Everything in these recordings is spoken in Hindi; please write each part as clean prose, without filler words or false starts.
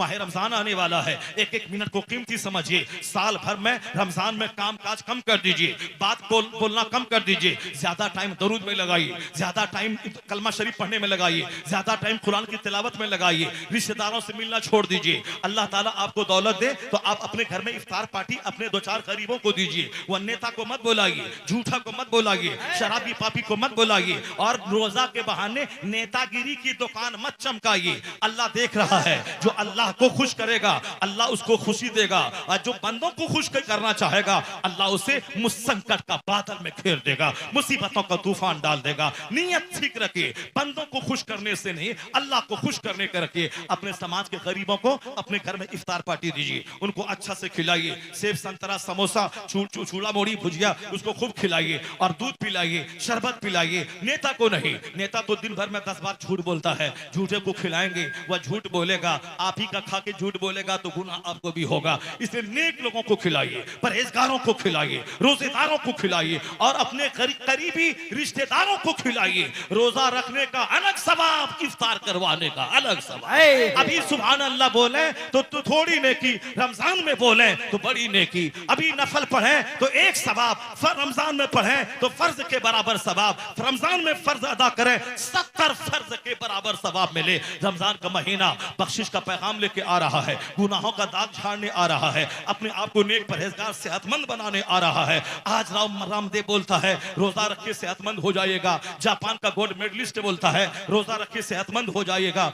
माह रमजान आने वाला है, एक एक मिनट को कीमती समझिए। साल भर में रमजान में काम काज कम कर दीजिए, बात बोलना कम कर दीजिए, ज्यादा टाइम दरूद में लगाइए, ज्यादा टाइम कलमा शरीफ पढ़ने में लगाइए, ज्यादा टाइम कुरान की तिलावत में लगाइए, रिश्तेदारों से मिलना छोड़ दीजिए। अल्लाह ताला आपको दौलत दे तो आप अपने घर में इफ्तार पार्टी अपने दो चार गरीबों को दीजिए। वह नेता को मत बुलाइए, झूठा को मत बुलाइए, शराबी पापी को मत बुलाइए, और रोजा के बहाने नेतागिरी की दुकान मत चमकाइए। अल्लाह देख रहा है, जो अल्लाह को खुश करेगा अल्लाह उसको खुशी देगा, और जो बंदों को खुश करना चाहेगा अल्लाह उसे मुसंकट का बादल में घेर देगा, मुसीबतों का तूफान डाल देगा। नियत ठीक रखिए, बंदों को खुश करने से नहीं अल्लाह को खुश करने का रखिए। अपने समाज के गरीबों को अपने घर में इफ्तार पार्टी दीजिए, उनको अच्छा से खिलाइए, सेब संतरा समोसा चूड़ा मोड़ी भुजिया उसको खूब खिलाइए, और दूध पिलाइए, शरबत पिलाइए। नेता को नहीं, नेता तो दिन भर में 10 बार झूठ बोलता है, झूठे को खिलाएंगे वह झूठ बोलेगा, आप ही का खा के झूठ बोलेगा तो गुनाह आपको भी होगा। इसलिए नेक लोगों को खिलाइए, परहेजगारों को खिलाइए, रोजेदारों को खिलाइए, और अपने करीबी रिश्तेदारों को खिलाइए। रोजा रखने का अलग सवाब, इफ्तार करवाने का अलग सवाब। अभी सुभान अल्लाह बोले तो थोड़ी नेकी, रमजान में बोले तो बड़ी नेकी। अभी नफल पढ़े तो एक सवाब, रमजान में पढ़े तो फर्ज के बराबर सवाब, रमजान में फर्ज अदा करें 70 फर्ज के बराबर सवाब मिले। रमजान का महीना बख्शिश का पैगाम लेके आ रहा है, गुनाहों का दाग झाड़ने आ रहा है, अपने आप को नेक परहेजगार सेहतमंद बनाने आ रहा है। आज रामदेव बोलता है रोजा रखे सेहतमंद हो जाएगा, जापान का गोल्ड मेडलिस्ट बोलता है रोजा रखे सेहतमंद हो जाएगा,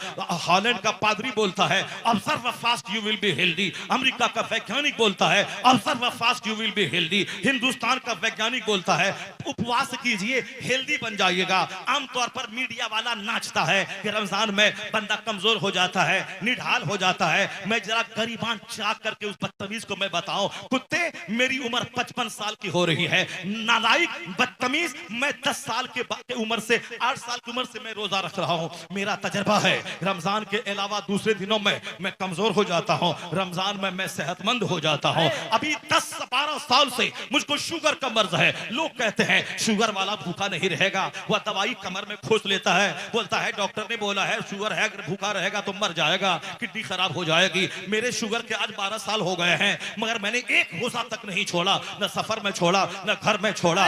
हॉलैंड का पादरी बोलता है observe fast you will be healthy, America का वैज्ञानिक बोलता है observe fast you will be healthy, Hindustan का वैज्ञानिक बोलता है उपवास कीजिए हेल्दी बन जाइएगा। आमतौर पर मीडिया वाला नाचता है कि रमजान में बंदा कमजोर हो जाता है, निढाल हो जाता है। मैं जरा गरीबान चाक करके उस बदतमीज को मैं बताऊं, कुत्ते मेरी उम्र 55 साल की हो रही है, नालायक बदतमीज, मैं 10 साल के उम्र से 8 साल की उम्र से मैं रोजा रख रहा हूं। मेरा तजर्बा है रमजान के अलावा दूसरे दिनों में मैं कमजोर हो जाता हूं, रमजान में मैं सेहतमंद हो जाता हूं। अभी 10-12 साल से मुझको शुगर का मर्ज है। लोग कहते हैं शुगर वाला भूखा नहीं रहेगा, वह दवाई कमर में खोस लेता है, बोलता है डॉक्टर ने बोला है शुगर है, अगर भूखा रहेगा तो मर जाएगा, किडनी खराब हो जाएगी। मेरे शुगर के आज 12 साल हो गए हैं, मगर मैंने एक रोजा तक नहीं छोड़ा, न सफर में छोड़ा न घर में छोड़ा।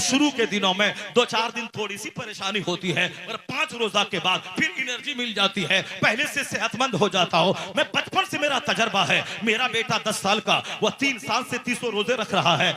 शुरू के दिनों में 2-4 दिन थोड़ी सी परेशानी होती है, और 5 रोजा के बाद फिर एनर्जी मिल जाती है, पहले से सेहतमंद हो जाता हूं। मैं बचपन से मेरा तजर्बा है। मेरा बेटा 10 साल का, वह 3 साल से 300 रोजे रख रहा है।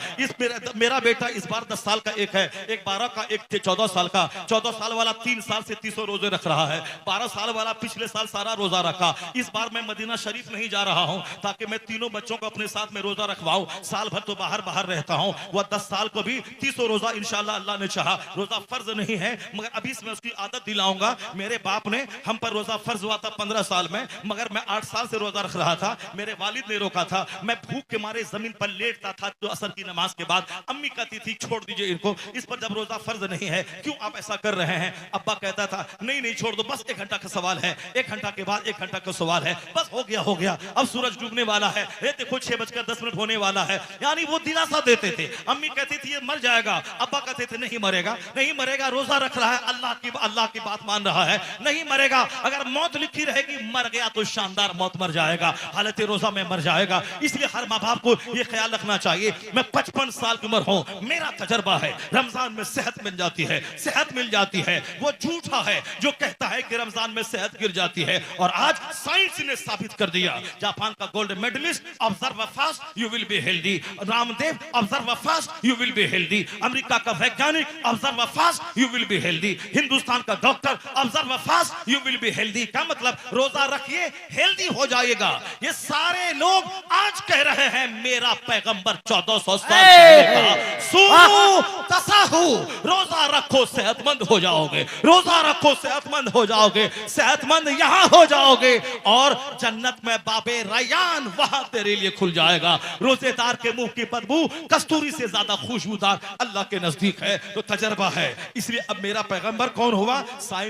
मेरा बेटा इस बार 10 साल का एक है, एक 12 का, एक 14 साल का। 14 साल वाला 3 साल से 300 रोजे रख रहा है। 12 साल वाला पिछले साल सारा रोजा रखा। इस बार मैं मदीना शरीफ नहीं जा रहा हूं ताकि मैं तीनों बच्चों को अपने साथ में रोजा रखवाऊं। साल भर तो बाहर रहता हूं। वह 10 साल को भी 300 रोजा इंशाल्लाह अल्लाह ने चाहा। रोजा फर्ज नहीं है, मगर अभी मैं उसकी आदत दिलाऊंगा। मेरे बाप ने हम पर रोजा फर्ज हुआ था 15 साल में, मगर मैं 8 साल से रोजा रख रहा था। मेरे वालिद ने रोका था, मैं भूख के मारे जमीन पर लेटता था तो असर की नमाज के बाद। अम्मी कहती थी छोड़ दीजिए इनको, इस पर जब रोजा फर्ज नहीं है क्यों आप ऐसा कर रहे हैं। अब्बा कहता था नहीं छोड़ दो, बस 1 घंटा का सवाल है, 1 घंटा के बाद 1 घंटा का सवाल है, बस हो गया। अब सूरज डूबने वाला है, ये देखो 6:10 होने वाला है। यानी वो दिलासा देते थे। अम्मी कहती थी ये मर जाएगा, अब्बा कहते थे नहीं मरेगा, रोजा रख रहा है, अल्लाह की बात मान रहा है, नहीं मरेगा। अगर मौत लिखी रहेगी, मर गया तो शानदार मौत मर जाएगा, हालत रोजा में मर जाएगा। इसलिए हर माँ बाप को यह ख्याल रखना चाहिए। मैं 55 साल की उम्र हूं, मेरा तजर्बा है रमजान में सेहत मिल जाती है। वो झूठा है जो कहता है कि रमजान में सेहत गिर जाती है, और आज साइंस ने साबित कर दिया। जापान का gold medalist observe fast you will be healthy, Ramdev observe fast you will be healthy, America का वैज्ञानिक observe fast you will be healthy, Hindustan का doctor observe fast you will be healthy. क्या मतलब? रोजा रखिए हेल्दी हो जाएगा। ये सारे लोग आज कह रहे हैं मेरा पैगंबर 1400 साल पहले कहा सुनू तसाहू, रोजा रखो सेहतमंद हो जाओगे, रोजा रखो सेहतमंद हो जाओगे, सेहतमंद यहां हो जाओगे, और जन्नत में बाबे रैयान वहां तेरे लिए खुल जाएगा। रोजेदार के मुंह की बदबू कस्तूरी से ज्यादा खुशबूदार अल्लाह के नजदीक है। तो तजर्बा है। इसलिए अब मेरा पैगंबर कौन हुआ?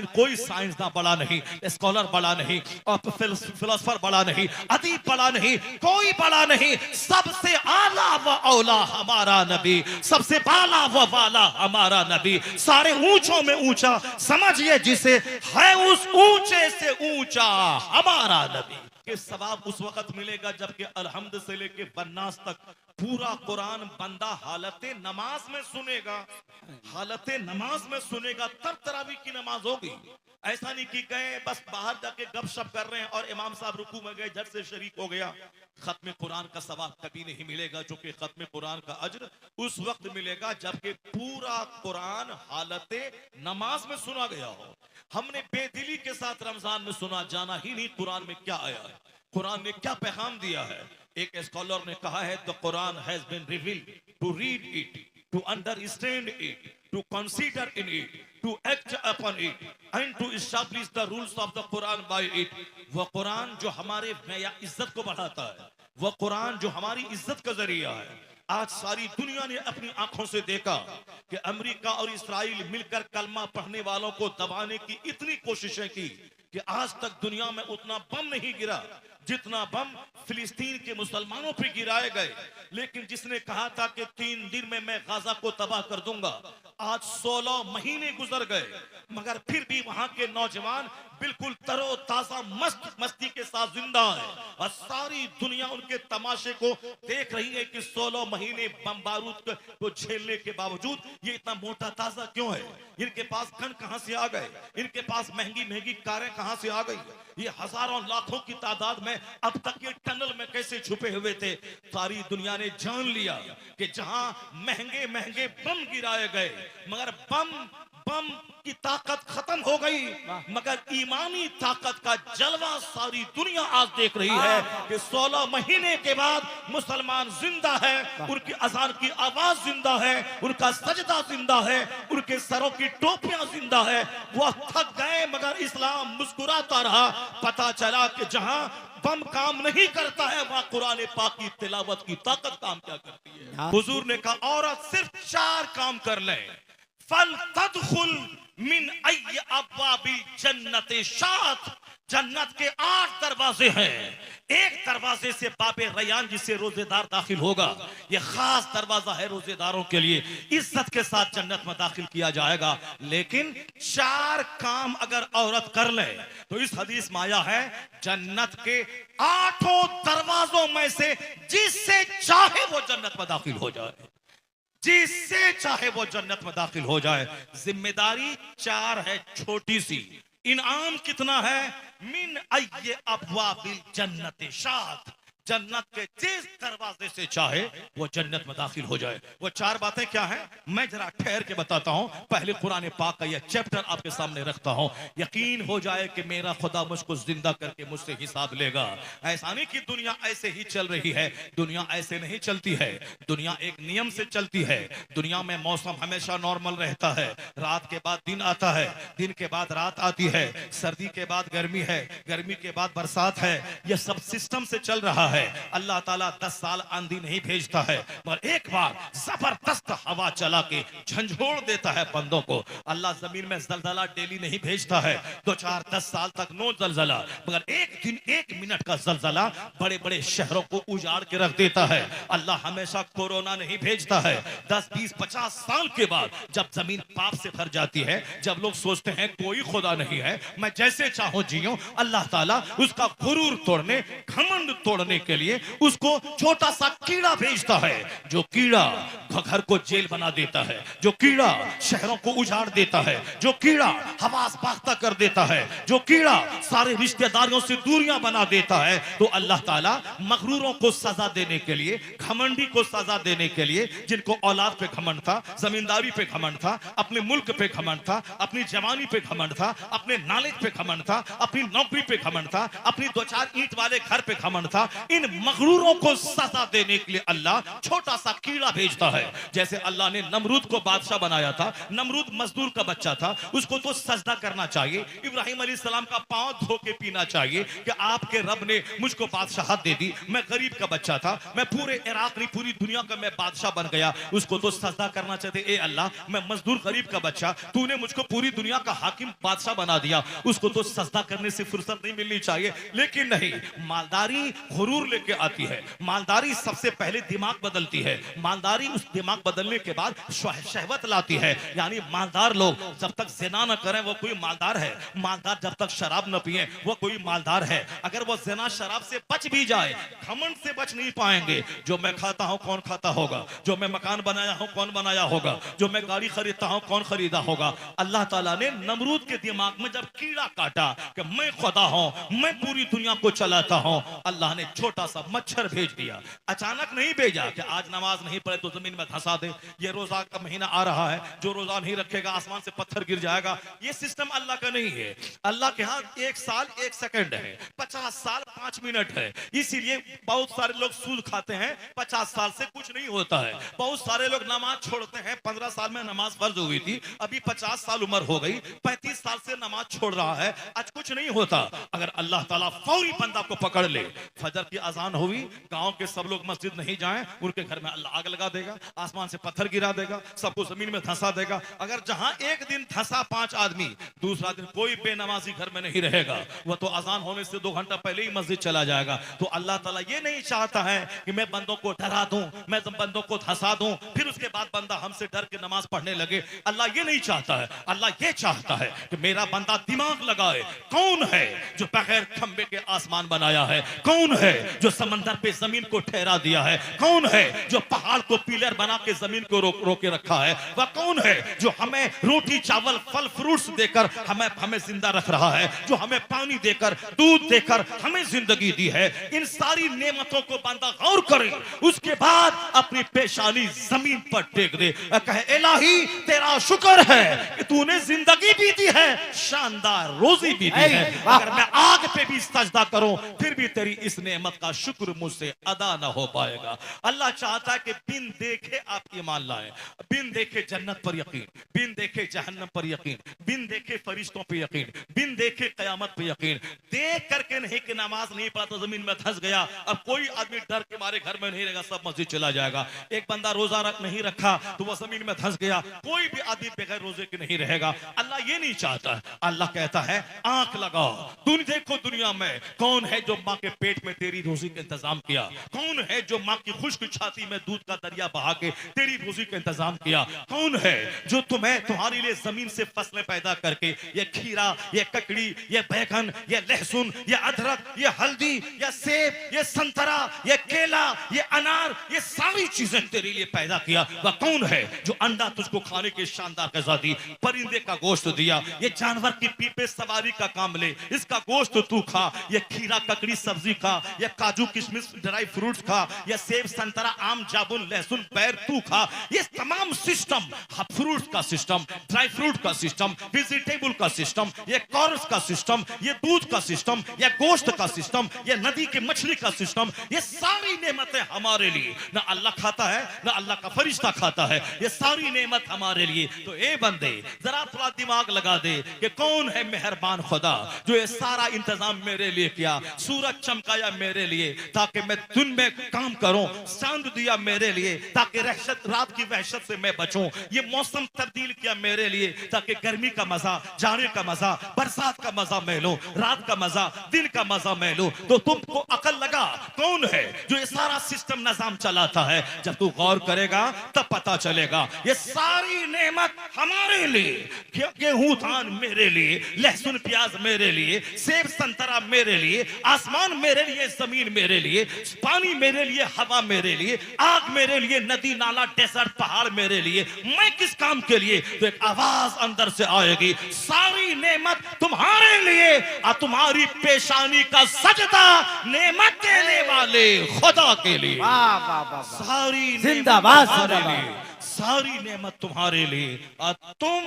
कोई साइंसदान बड़ा नहीं, स्कॉलर बड़ा नहीं, और फिलोसफर बड़ा नहीं, अदीब बड़ा नहीं, कोई बड़ा नहीं। सबसे आला व औला हमारा नबी, सबसे बाला व वाला हमारा नबी, सारे ऊंचों में ऊंचा समझिए जिसे है, उस ऊंचे से ऊंचा हमारा नबी। जबकि सवाब उस वक्त मिलेगा जबकि अलहम्द से लेके बन्नास तक पूरा कुरान बंदा हालते नमाज में सुनेगा, हालते नमाज में सुनेगा, तब तरावी की नमाज होगी। ऐसा नहीं कि गए बस बाहर जाके गपशप कर रहे हैं और इमाम साहब रुकू में गए, झट से शरीक हो गया। खत्म कुरान का सवाब कभी नहीं मिलेगा, जो कि खत्म कुरान का अज्र उस वक्त मिलेगा जबकि पूरा कुरान हालते नमाज में सुना गया हो। हमने बेदिली के साथ रमजान में सुना, जाना ही नहीं कुरान में क्या आया है, कुरान ने क्या पैगाम दिया है। एक स्कॉलर ने कहा है the Quran has been revealed to read it, to understand it, to consider in it, to act upon it, and to establish the rules of the Quran by it। वह कुरान जो हमारे इज्जत को बढ़ाता है, वह कुरान जो हमारी इज्जत का जरिया है। आज सारी दुनिया ने अपनी आंखों से देखा कि अमेरिका और इस्राइल मिलकर कलमा पढ़ने वालों को दबाने की इतनी कोशिशें की कि आज तक दुनिया में उतना बम नहीं गिरा जितना बम फिलिस्तीन के मुसलमानों पे गिराए गए। लेकिन जिसने कहा था कि 3 दिन में मैं गाजा को तबाह कर दूंगा, आज 16 महीने गुजर गए, मगर फिर भी वहां के नौजवान बिल्कुल तरोताजा मस्ती के साथ जिंदा है और सारी दुनिया उनके तमाशे को देख रही है कि 16 महीने बम बारूद को झेलने के बावजूद ये इतना मोटा ताजा क्यों है। इनके पास गन कहां से आ गए, इनके पास महंगी महंगी कारें कहां से आ गई, ये हजारों लाखों की तादाद में अब तक ये टनल में कैसे छुपे हुए थे। सारी दुनिया ने जान लिया कि जहां महंगे महंगे बम गिराए गए, मगर बम की ताकत खत्म हो गई, मगर ईमानी ताकत का जलवा सारी दुनिया आज देख रही है कि 16 महीने के बाद मुसलमान जिंदा है, उनकी अजान की आवाज जिंदा है, उनका सजदा जिंदा है, उनके सरों की टोपियां जिंदा है। वो थक गए मगर इस्लाम मुस्कुराता रहा। पता चला कि जहां बम काम नहीं करता है वहां कुरान पाक की तिलावत की ताकत काम क्या करती है। हुजूर ने कहा औरत सिर्फ 4 काम कर ले, फल तदखुल मिन अय्य अब्वाबिल जन्नत शात। जन्नत के 8 दरवाजे हैं, एक दरवाजे से बाबे रैयान जिससे रोजेदार दाखिल होगा, यह खास दरवाजा है रोजेदारों के लिए, इज्जत के साथ जन्नत में दाखिल किया जाएगा। लेकिन 4 काम अगर औरत कर ले तो इस हदीस में आया है जन्नत के 8 दरवाजों में से जिससे चाहे वो जन्नत में दाखिल हो जाए, जिससे चाहे वो जन्नत में दाखिल हो जाए। जिम्मेदारी 4 है छोटी सी, इनाम कितना है, मिन अय्य अब्वाबिल जन्नत शात। जन्नत के जिस दरवाजे से चाहे वो जन्नत में दाखिल हो जाए। वो 4 बातें क्या हैं मैं जरा ठहर के बताता हूं। पहले कुरान पाक का यह चैप्टर आपके सामने रखता हूं, यकीन हो जाए कि मेरा खुदा मुझको जिंदा करके मुझसे हिसाब लेगा। ऐसा नहीं कि दुनिया ऐसे ही चल रही है, दुनिया ऐसे नहीं चलती है, दुनिया एक नियम से चलती है। दुनिया में मौसम हमेशा नॉर्मल रहता है, रात के बाद दिन आता है, दिन के बाद रात आती है, सर्दी के बाद गर्मी है, गर्मी के बाद बरसात है, यह सब सिस्टम से चल रहा है। अल्लाह ताला 10 साल आंधी नहीं भेजता है, मगर एक बार जबरदस्त हवा चला के झंझोड़ देता है बंदों को। अल्लाह जमीन में जलजला डेली नहीं भेजता है, 2-4-10 साल तक नो जलजला, मगर एक दिन 1 मिनट का जलजला बड़े बड़े शहरों को उजाड़ के रख देता है। अल्लाह हमेशा कोरोना नहीं भेजता है। 10-20-50 साल के बाद जब जमीन पाप से भर जाती है, जब लोग सोचते हैं कोई खुदा नहीं है, मैं जैसे चाहूं जियूं, अल्लाह ताला उसका गुरूर तोड़ने, घमंड तोड़ने के लिए उसको छोटा सा कीड़ा भेजता है, जो कीड़ा घर को जेल बना देता है, जो कीड़ा शहरों को उजाड़ देता है, जो कीड़ा हवास बाख्ता कर देता है, जो कीड़ा सारे रिश्तेदारियों से दूरियां बना देता है। तो अल्लाह ताला मगरूरों को सजा देने के लिए, घमंडी को सजा देने के लिए, जिनको औलाद पे घमंड था, जमींदारी पे घमंड था, अपने मुल्क पे घमंड था, अपनी जवानी पे घमंड था, अपने नॉलेज पे घमंड था, अपनी नौकरी पे घमंड था, अपनी 2-4 ईंट वाले घर पे घमंड था, इन मगरूरों को सजा देने के लिए अल्लाह छोटा सा कीड़ा भेजता है। जैसे अल्लाह ने नमरूद को बादशाह बनाया था, नमरूद मजदूर का बच्चा था, उसको तो सजदा करना चाहिए, इब्राहिम अलैहिस्सलाम का पांव धो के पीना चाहिए कि आपके रब ने मुझको बादशाहत दे दी, मैं गरीब का बच्चा था, मैं पूरे इराक नहीं पूरी दुनिया का मैं बादशाह बन गया, उसको तो सजदा करना चाहिए। ए अल्लाह, मैं मजदूर गरीब का बच्चा, तूने मुझको पूरी दुनिया का हाकिम बादशाह बना दिया, उसको तो सजदा करने से फुर्सत नहीं मिलनी चाहिए। लेकिन नहीं, मालदारी गुरूर लेके आती है, मालदारी सबसे पहले दिमाग बदलती है, मालदारी उस दिमाग बदलने के बाद शहवत लाती है। यानी मालदार लोग जब तक जिना न करें वो कोई मालदार है, मालदार जब तक शराब न पिए वो कोई मालदार है। अगर वो जिना शराब से बच भी जाए, घमंड से बच नहीं पाएंगे। जो मैं खाता हूं कौन खाता होगा, जो मैं मकान बनाया हूं कौन बनाया होगा, जो मैं गाड़ी खरीदता हूं कौन खरीदा होगा। अल्लाह ताला ने नमरूद के दिमाग में जब कीड़ा काटा कि मैं खुदा हूं, मैं पूरी दुनिया को चलाता हूं, अल्लाह ने छोटा सा मच्छर भेज दिया। अचानक नहीं भेजा कि आज नमाज नहीं पढ़े तो जमीन में धंसा दे, ये रोजा का महीना आ रहा है, जो रोजा नहीं रखेगा आसमान से पत्थर गिर जाएगा। ये सिस्टम अल्लाह का नहीं है। अल्लाह के यहाँ 1 साल 1 सेकंड है, 50 साल 5 मिनट है। इसीलिए बहुत सारे लोग सूद खाते हैं, 50 साल से कुछ नहीं होता है। बहुत सारे लोग नमाज छोड़ते हैं, 15 साल में नमाज फर्ज हुई थी, अभी 50 साल उम्र हो गई, 35 साल से नमाज छोड़ रहा है, आज कुछ नहीं होता। अगर अल्लाह ताला फौरी बंदा को पकड़ ले, फजर की अजान हुई, गांव के सब लोग मस्जिद नहीं जाएं, उनके घर में अल्लाह आग लगा देगा, आसमान से पत्थर गिरा देगा, सबको जमीन में धंसा देगा। अगर जहां एक दिन धंसा 5 आदमी, दूसरा दिन कोई बेनमाजी घर में नहीं रहेगा, वह तो अजान होने से 2 घंटा पहले ही मस्जिद चला जाएगा। तो अल्लाह ताला ये नहीं चाहता है कि मैं बंदों को डरा दूं, मैं बंदों को धंसा दूं, फिर उसके बाद बंदा हमसे डर के नमाज पढ़ने लगे। अल्लाह ये नहीं चाहता है। अल्लाह ये चाहता है कि मेरा बंदा दिमाग लगाए, कौन है जो बगैर खंबे के आसमान बनाया है, कौन है जो समंदर पे जमीन को ठहरा दिया है, कौन है जो पहाड़ को पिलर बना के जमीन को रोके रखा है, वह कौन है जो हमें रोटी चावल फल फ्रूट्स देकर हमें जिंदा रख रहा है, जो हमें पानी देकर दूध देकर हमें जिंदगी दी है। इन सारी नेमतों को बंदा गौर करे, उसके बाद अपनी पेशानी जमीन पर टेक दे, कहे इलाही तेरा शुक्र है कि तूने जिंदगी भी दी है, शानदार रोजी भी दी है। अगर मैं आग पे भी सजदा करूं फिर भी तेरी इस नेमत का शुक्र मुझसे अदा ना हो पाएगा। अल्लाह चाहता है कि बिन देखे आप ईमान लाएं, बिन देखे जन्नत पर यकीन, बिन देखे जहन्नम पर यकीन, बिन देखे फरिश्तों पर यकीन, बिन देखे कयामत पर यकीन। देख करके नहीं कि नमाज नहीं पढ़ा तो जमीन में धंस गया, अब कोई आदमी डर के मारे घर में नहीं रहेगा, सब मस्जिद चला जाएगा। एक बंदा रोजा नहीं रखा तो वह जमीन में धंस गया, कोई भी आदमी बगैर रोजे के नहीं रहेगा। अल्लाह ये नहीं चाहता। अल्लाह कहता है आंख लगाओ, तुम देखो दुनिया में कौन है जो माँ के पेट में तेरी रोजी का इंतजाम किया, कौन है जो माँ की खुश्क छाती में दूध का दरिया बहा के तेरी रोजी का इंतजाम किया, कौन है जो तुम्हारे लिए जमीन से फसलें पैदा करके ये खीरा, ये ककड़ी, ये बैगन, ये लहसुन, ये अदरक, ये हल्दी, ये सेब, ये संतरा, ये केला, ये अनार, ये सारी चीजें तेरे लिए पैदा किया। वह कौन है जो अंडा तुझको खाने के शानदार गज़ा दी, परिंदे का गोश्त दिया, ये जानवर की पीपे सवारी का काम ले, इसका गोश्त तू खा, ये खीरा ककड़ी सब्जी खा, ये काजू किशमिश ड्राई फ्रूट्स खा, ये सेब संतरा आम जामुन लहसुन पैर तू खा। ये तमाम सिस्टम, फ्रूट्स का सिस्टम, ड्राई फ्रूट का सिस्टम, वेजिटेबल का सिस्टम, ये कॉर्स का सिस्टम, ये दूध का सिस्टम, ये गोश्त का सिस्टम, ये नदी की मछली का सिस्टम, ये सारी नेमतें हमारे लिए। ना अल्लाह खाता है ना अल्लाह का फरिश्ता खाता है, ये सारी नेमत हमारे लिए। तो ए बंदे जरा थोड़ा दिमाग लगा दे कि कौन है मेहरबान खुदा जो ये सारा इंतजाम मेरे लिए किया। सूरज चमकाया मेरे लिए ताकि मैं दिन में काम करूं, चांद दिया मेरे लिए ताकि रात की वहशत से मैं बचूं, ये मौसम तब्दील किया मेरे लिए ताकि गर्मी का मजा, जाड़े का मजा, बरसात का मजा मैं लूं, रात का मजा, दिन का मजा मैं लूं। तो तुमको अकल लगा कौन है जो ये सारा सिस्टम निजाम चलाता है। जब तू गौर करेगा तब पता चलेगा ये सारी नेमत हमारे लिए। गेहूं धान मेरे लिए, लहसुन प्याज मेरे लिए, सेब संतरा मेरे लिए, आसमान मेरे लिए, जमीन मेरे लिए, पानी मेरे लिए, हवा मेरे लिए, आग मेरे लिए, नदी नाला डेजर्ट पहाड़ मेरे लिए। मैं किस काम के लिए? तो एक आवाज अंदर से आएगी, सारी नेमत तुम्हारे लिए और तुम्हारी पेशानी का सजदा नेमत देने वाले खुदा के लिए। सारी जिंदाबाद, सारी नेमत तुम्हारे लिए और तुम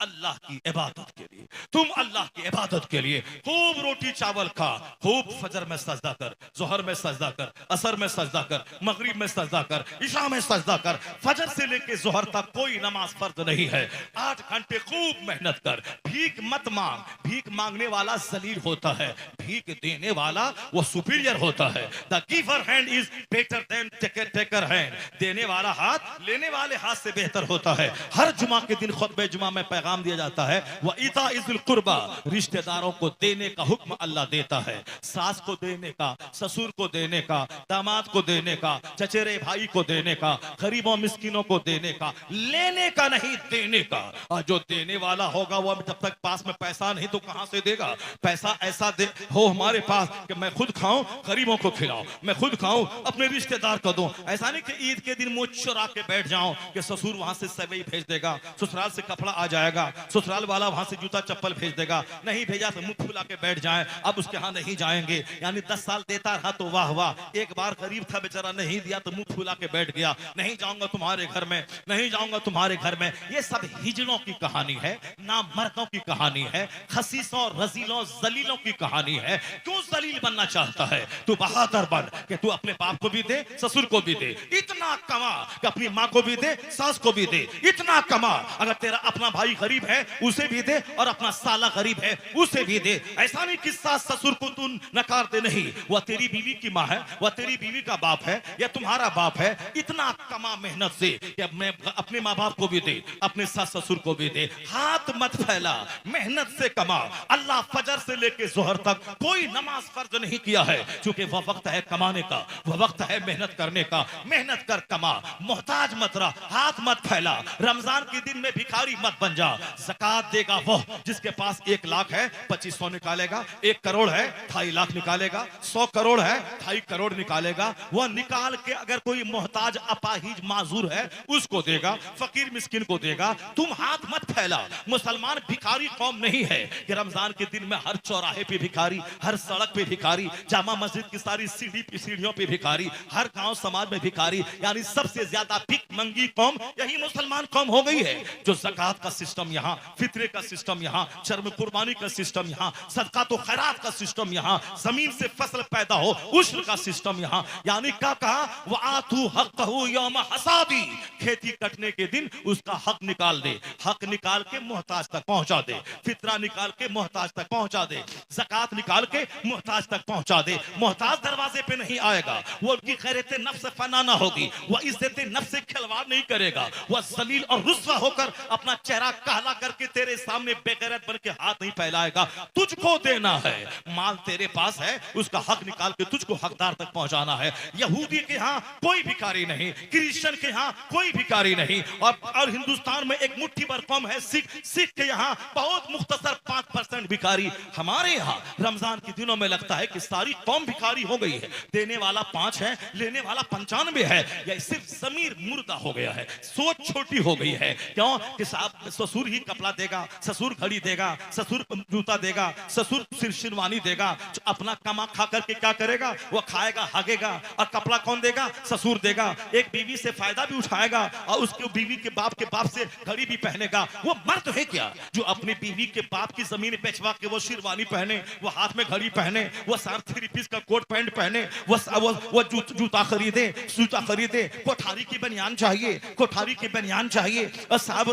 अल्लाह की इबादत के लिए, तुम अल्लाह की इबादत के लिए खूब रोटी चावल खा, खूब फजर में सजदा कर, जोहर में सजदा कर, असर में सजदा कर, मगरिब में सजदा कर, इशा में सजदा कर। फजर से लेके जोहर तक कोई नमाज फर्ज नहीं है। 8 घंटे खूब मेहनत कर, भीख मत मांग। भीख मांगने वाला जलील होता है, भीख देने वाला वो सुपीरियर होता है। The giver hand is better than taker hand. देने वाला हाथ लेने वाले हाथ से बेहतर होता है। हर जुमा के दिन खुतबे जुमा में पैगाम पैगाम दिया जाता है, व इता इज़िल कुर्बा, रिश्तेदारों को देने का हुक्म अल्लाह देता है। सास को देने का, ससुर को देने का, दामाद को देने का, चचेरे भाई को देने का, गरीबों मिस्किनों को देने का, लेने का नहीं देने का। और जो देने वाला होगा वो जब तक पास में पैसा नहीं तो कहां से देगा? पैसा ऐसा दे हो हमारे पास कि मैं खुद खाऊं, गरीबों को खिलाऊं, मैं खुद खाऊं, अपने रिश्तेदार को दूं। ऐसा नहीं कि ईद के दिन मुंह चुरा के बैठ जाऊं कि ससुर वहां से सेवई भेज देगा, ससुराल से कपड़ा आ जाएगा, ससुराल वाला वहां से जूता चप्पल भेज देगा। नहीं भेजा तो मुंह फुला के बैठ जाए, अब उसके यहाँ नहीं जाएंगे। यानी 10 साल देता रहा तो वाह वाह, एक बार गरीब था बेचारा, नहीं दिया तो मुंह फुला के बैठ गया, नहीं जाऊंगा तुम्हारे घर में, नहीं जाऊंगा तुम्हारे घर में। ये सब हिजड़ों की कहानी है, ना मर्दों की कहानी है, खसीसों रजीलों जलीलों की कहानी है। क्यों जलील बनना चाहता है? तू बहादुर बन कि तू अपने बाप को भी दे, ससुर को भी दे, इतना कमा कि अपनी माँ को भी दे, सास को भी दे, इतना कमा अगर तेरा अपना भाई गरीब है उसे भी दे और अपना साला गरीब है उसे भी दे। ऐसा नहीं कि सास ससुर को तू नकार दे, नहीं, वह तेरी बीवी की माँ है, वह तेरी बीवी का बाप है या तुम्हारा बाप है। इतना कमा मेहनत से कि अपने माँ बाप को भी दे, अपने सास ससुर को भी दे। हाथ मत फैला, मेहनत से कमा। अल्लाह फजर से लेके जोहर तक कोई नमाज फर्ज नहीं किया है, क्योंकि वह वक्त है कमाने का, वह वक्त है मेहनत करने का। मेहनत कर, कमा, मोहताज मत रह, हाथ मत फैला। रमजान के दिन में भिखारी मत बन जा। ज़कात देगा वो जिसके पास 1 लाख है 2500 निकालेगा, 1 करोड़ है 2.5 लाख निकालेगा, 100 करोड़ है 2.5 करोड़ निकालेगा। वह निकाल के अगर कोई मोहताज अपाहिज माजूर है उसको देगा, फकीर मिस्किन को देगा। तुम हाथ मत फैला। मुसलमान भिखारी कौम नहीं है कि रमजान के दिन में हर चौराहे पे भिखारी, हर सड़क पे भिखारी, जामा मस्जिद की सारी सीढ़ियों पे भिखारी, हर गांव समाज में भिखारी। यानी सबसे ज्यादा भिख मंगी कौम यही मुसलमान कौम हो गई है। जो ज़कात का सिस्टम यहाँ, फित्रे का सिस्टम यहाँ, शर्म कुर्बानी का सिस्टम यहाँ, सदका तो खैरात का सिस्टम यहाँ, जमीन से फसल पैदा हो उश्र का सिस्टम यहाँ। यानी क्या कहा? वआतू हक़्क़हू यौम हसादी, खेती कटने के दिन उसका हक निकाल दे, हक निकाल के मोहताज तक पहुंचा दे, फित्रा निकाल के मोहताज तक पहुंचा दे, ज़कात निकाल के मोहताज तक पहुंचा दे। मोहताज दरवाजे पे नहीं आएगा, वो उनकी खैरत नफ्स फना ना होगी, वह इज्जत नफ्स से खिलवाड़ नहीं करेगा, वह जलील और रुस्वा होकर अपना चेहरा काला करके तेरे सामने बेगैरत बन के हाथ नहीं फैलाएगा। तुझको देना है, माल तेरे पास है, उसका हक निकाल के तुझको हकदार तक पहुंचाना है। यहूदी के यहाँ कोई भिखारी नहीं, क्रिश्चियन के यहाँ कोई भिखारी नहीं, और हिंदुस्तान में एक मुट्ठी भर कौम है सिख, सिख के यहाँ बहुत मुख्तसर 5% भिखारी। हमारे यहाँ रमजान के दिनों में लगता है कि सारी कौम भिखारी हो गई है। देने वाला 5 है, लेने वाला 95 है। या सिर्फ जमीर मुर्दा हो गया है, सोच छोटी हो गई है। क्यों कि साहब ससुर ही कपड़ा देगा, ससुर घड़ी देगा, ससुर जूता देगा, ससुर सिर शेरवानी देगा। अपना कमा खा करके क्या करेगा? वो खाएगा, हागेगा, और कपड़ा कौन देगा? ससुर देगा। एक बीवी से फायदा भी उठाएगा और उसके बीवी के बाप से घड़ी भी पहनेगा। वो मर्द है क्या जो अपनी बीवी के बाप की जमीन बेचवा के वो शेरवानी पहने, वो हाथ में घड़ी पहने, वो 3 पीस का कोट पैंट पहने, वो जूता खरीदे, जूता खरीदे, कोठारी की बनियान चाहिए, कोठारी की बनियान चाहिए, और साहब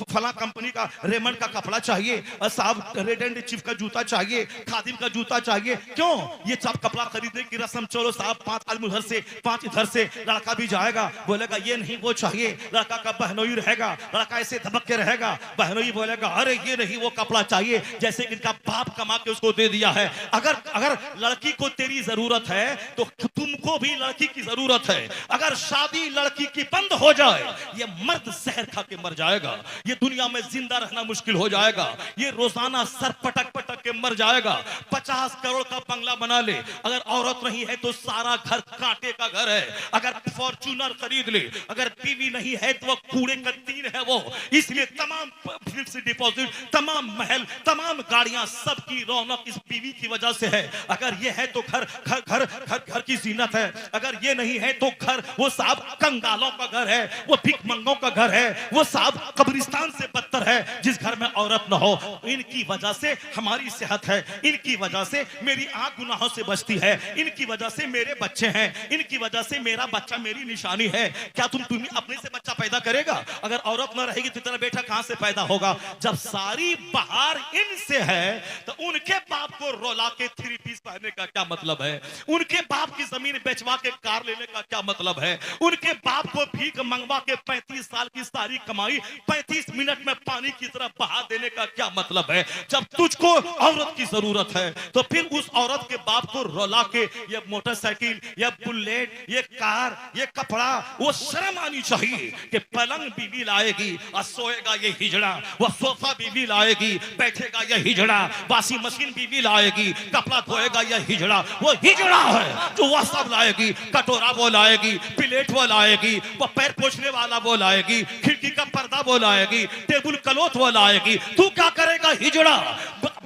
फला कंपनी का रेमंड का कपड़ा चाहिए, और साहब रेड एंड चीफ का जूता चाहिए, खादिम का जूता चाहिए। क्यों? ये सब कपड़ा खरीदने की रस्म। चलो साहब 5 आदमी उधर से, 5 इधर से, लड़का भी जाएगा, बोलेगा ये नहीं वो चाहिए। लड़का का बहनोई रहेगा, लड़का ऐसे धमक के रहेगा, बहनोई बोलेगा अरे ये नहीं वो कपड़ा चाहिए, जैसे इनका बाप कमा के उसको दे दिया है। अगर लड़की को तेरी जरूरत है तो तुमको भी लड़की की जरूरत है। अगर शादी लड़की की बंद हो जाए, ये मर्द जहर खा के मर जाएगा, ये दुनिया में जिंदा रहना मुश्किल हो जाएगा, ये रोजाना सर पटक पटक के मर जाएगा। 50 करोड़ का बंगला बना ले, अगर औरत नहीं है तो सारा घर कांटे का घर है। अगर फॉर्च्यूनर खरीद ले, अगर बीवी नहीं है तो वो कूड़े का तीन है वो। इसलिए तमाम फिक्स डिपॉजिट, तमाम महल, तमाम गाड़ियां, सबकी रौनक इस बीवी की वजह से है। अगर ये है तो घर घर घर घर घर की जीनत है, अगर ये नहीं है तो घर वो साहब कंगालों का घर है, वो भिखमंगों का घर है, वो साहब कब्रिस्तान से बदतर है जिस घर में औरत न हो। इनकी वजह से हमारी सेहत है, इनकी वजह से मेरी आंख गुनाहों से बचती है, इनकी वजह से मेरे बच्चे हैं, इनकी वजह से मेरा बच्चा मेरी निशानी है। क्या तुम अपने से बच्चा पैदा करेगा? अगर औरत न रहेगी तो तेरा बेटा कहां से पैदा होगा? जब सारी बहार इनसे है तो उनके बाप को रोला के 3 पीस पहनने का क्या मतलब है? उनके बाप की जमीन बेचवा के कार लेने का क्या मतलब मतलब है? उनके बाप को भीख मंगवा के 35 साल की सारी कमाई 35 मिनट में पानी की तरह बहा देने का क्या मतलब है? जब तुझको औरत की जरूरत है तो फिर उस औरत के बाप को रुला के ये मोटरसाइकिल, ये बुलेट, ये कार, ये कपड़ा, वो शर्म आनी चाहिए कि पलंग बीवी लाएगी और सोएगा ये हिजड़ा, वो सोफा बीवी लाएगी बैठेगा ये हिजड़ा, वॉशिंग मशीन बीवी लाएगी कपड़ा धोएगा ये हिजड़ा, वो हिजड़ा है जो वह सब लाएगी, कटोरा वो लाएगी, प्लेट वो लाएगी, वो पैर पोछने वाला वो लाएगी, खिड़की का पर्दा वो लाएगी, टेबल क्लॉथ वो लाएगी। तू क्या करेगा? हिजड़ा।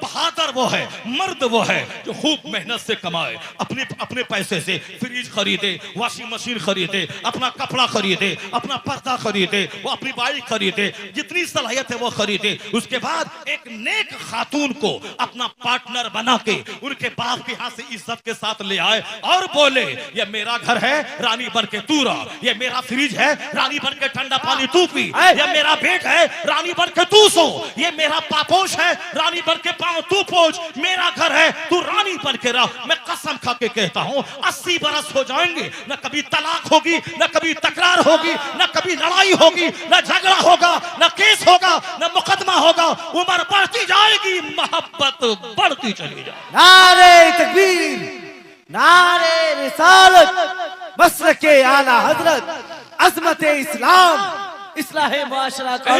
बहादुर वो है, मर्द वो है जो खूब मेहनत से कमाए, अपने अपने पैसे से फ्रिज खरीदे, वॉशिंग मशीन खरीदे, अपना कपड़ा खरीदे, अपना पर्दा खरीदे, वो अपनी बाइक खरीदे, जितनी सलाहियत है वो खरीदे। उसके बाद एक नेक खातून को अपना पार्टनर बना के उनके बाप के यहाँ से इज्जत के साथ ले आए और बोले ये मेरा घर है, रानी बन के तू रह, ये मेरा फ्रिज है, रानी बन के ठंडा पानी तू पी, ये मेरा बेड है, रानी बन के तू सो, ये मेरा पापोश है, रानी बन के पाँव तू पोछ, मेरा घर है, तू रानी बन के रह। मैं कसम खा के कहता हूँ 80 बरस हो जाएंगे, न कभी तलाक होगी, न कभी तकरार होगी, न कभी लड़ाई होगी, न झगड़ा होगा, न केस होगा, न मुकदमा होगा। उम्र बढ़ती जाएगी, मोहब्बत बढ़ती चली जाएगी। नारे तकबीर, नारे रिसालत, मसलके आला हजरत, अज़मत इस्लाम, इस्लाहे मुआशरा का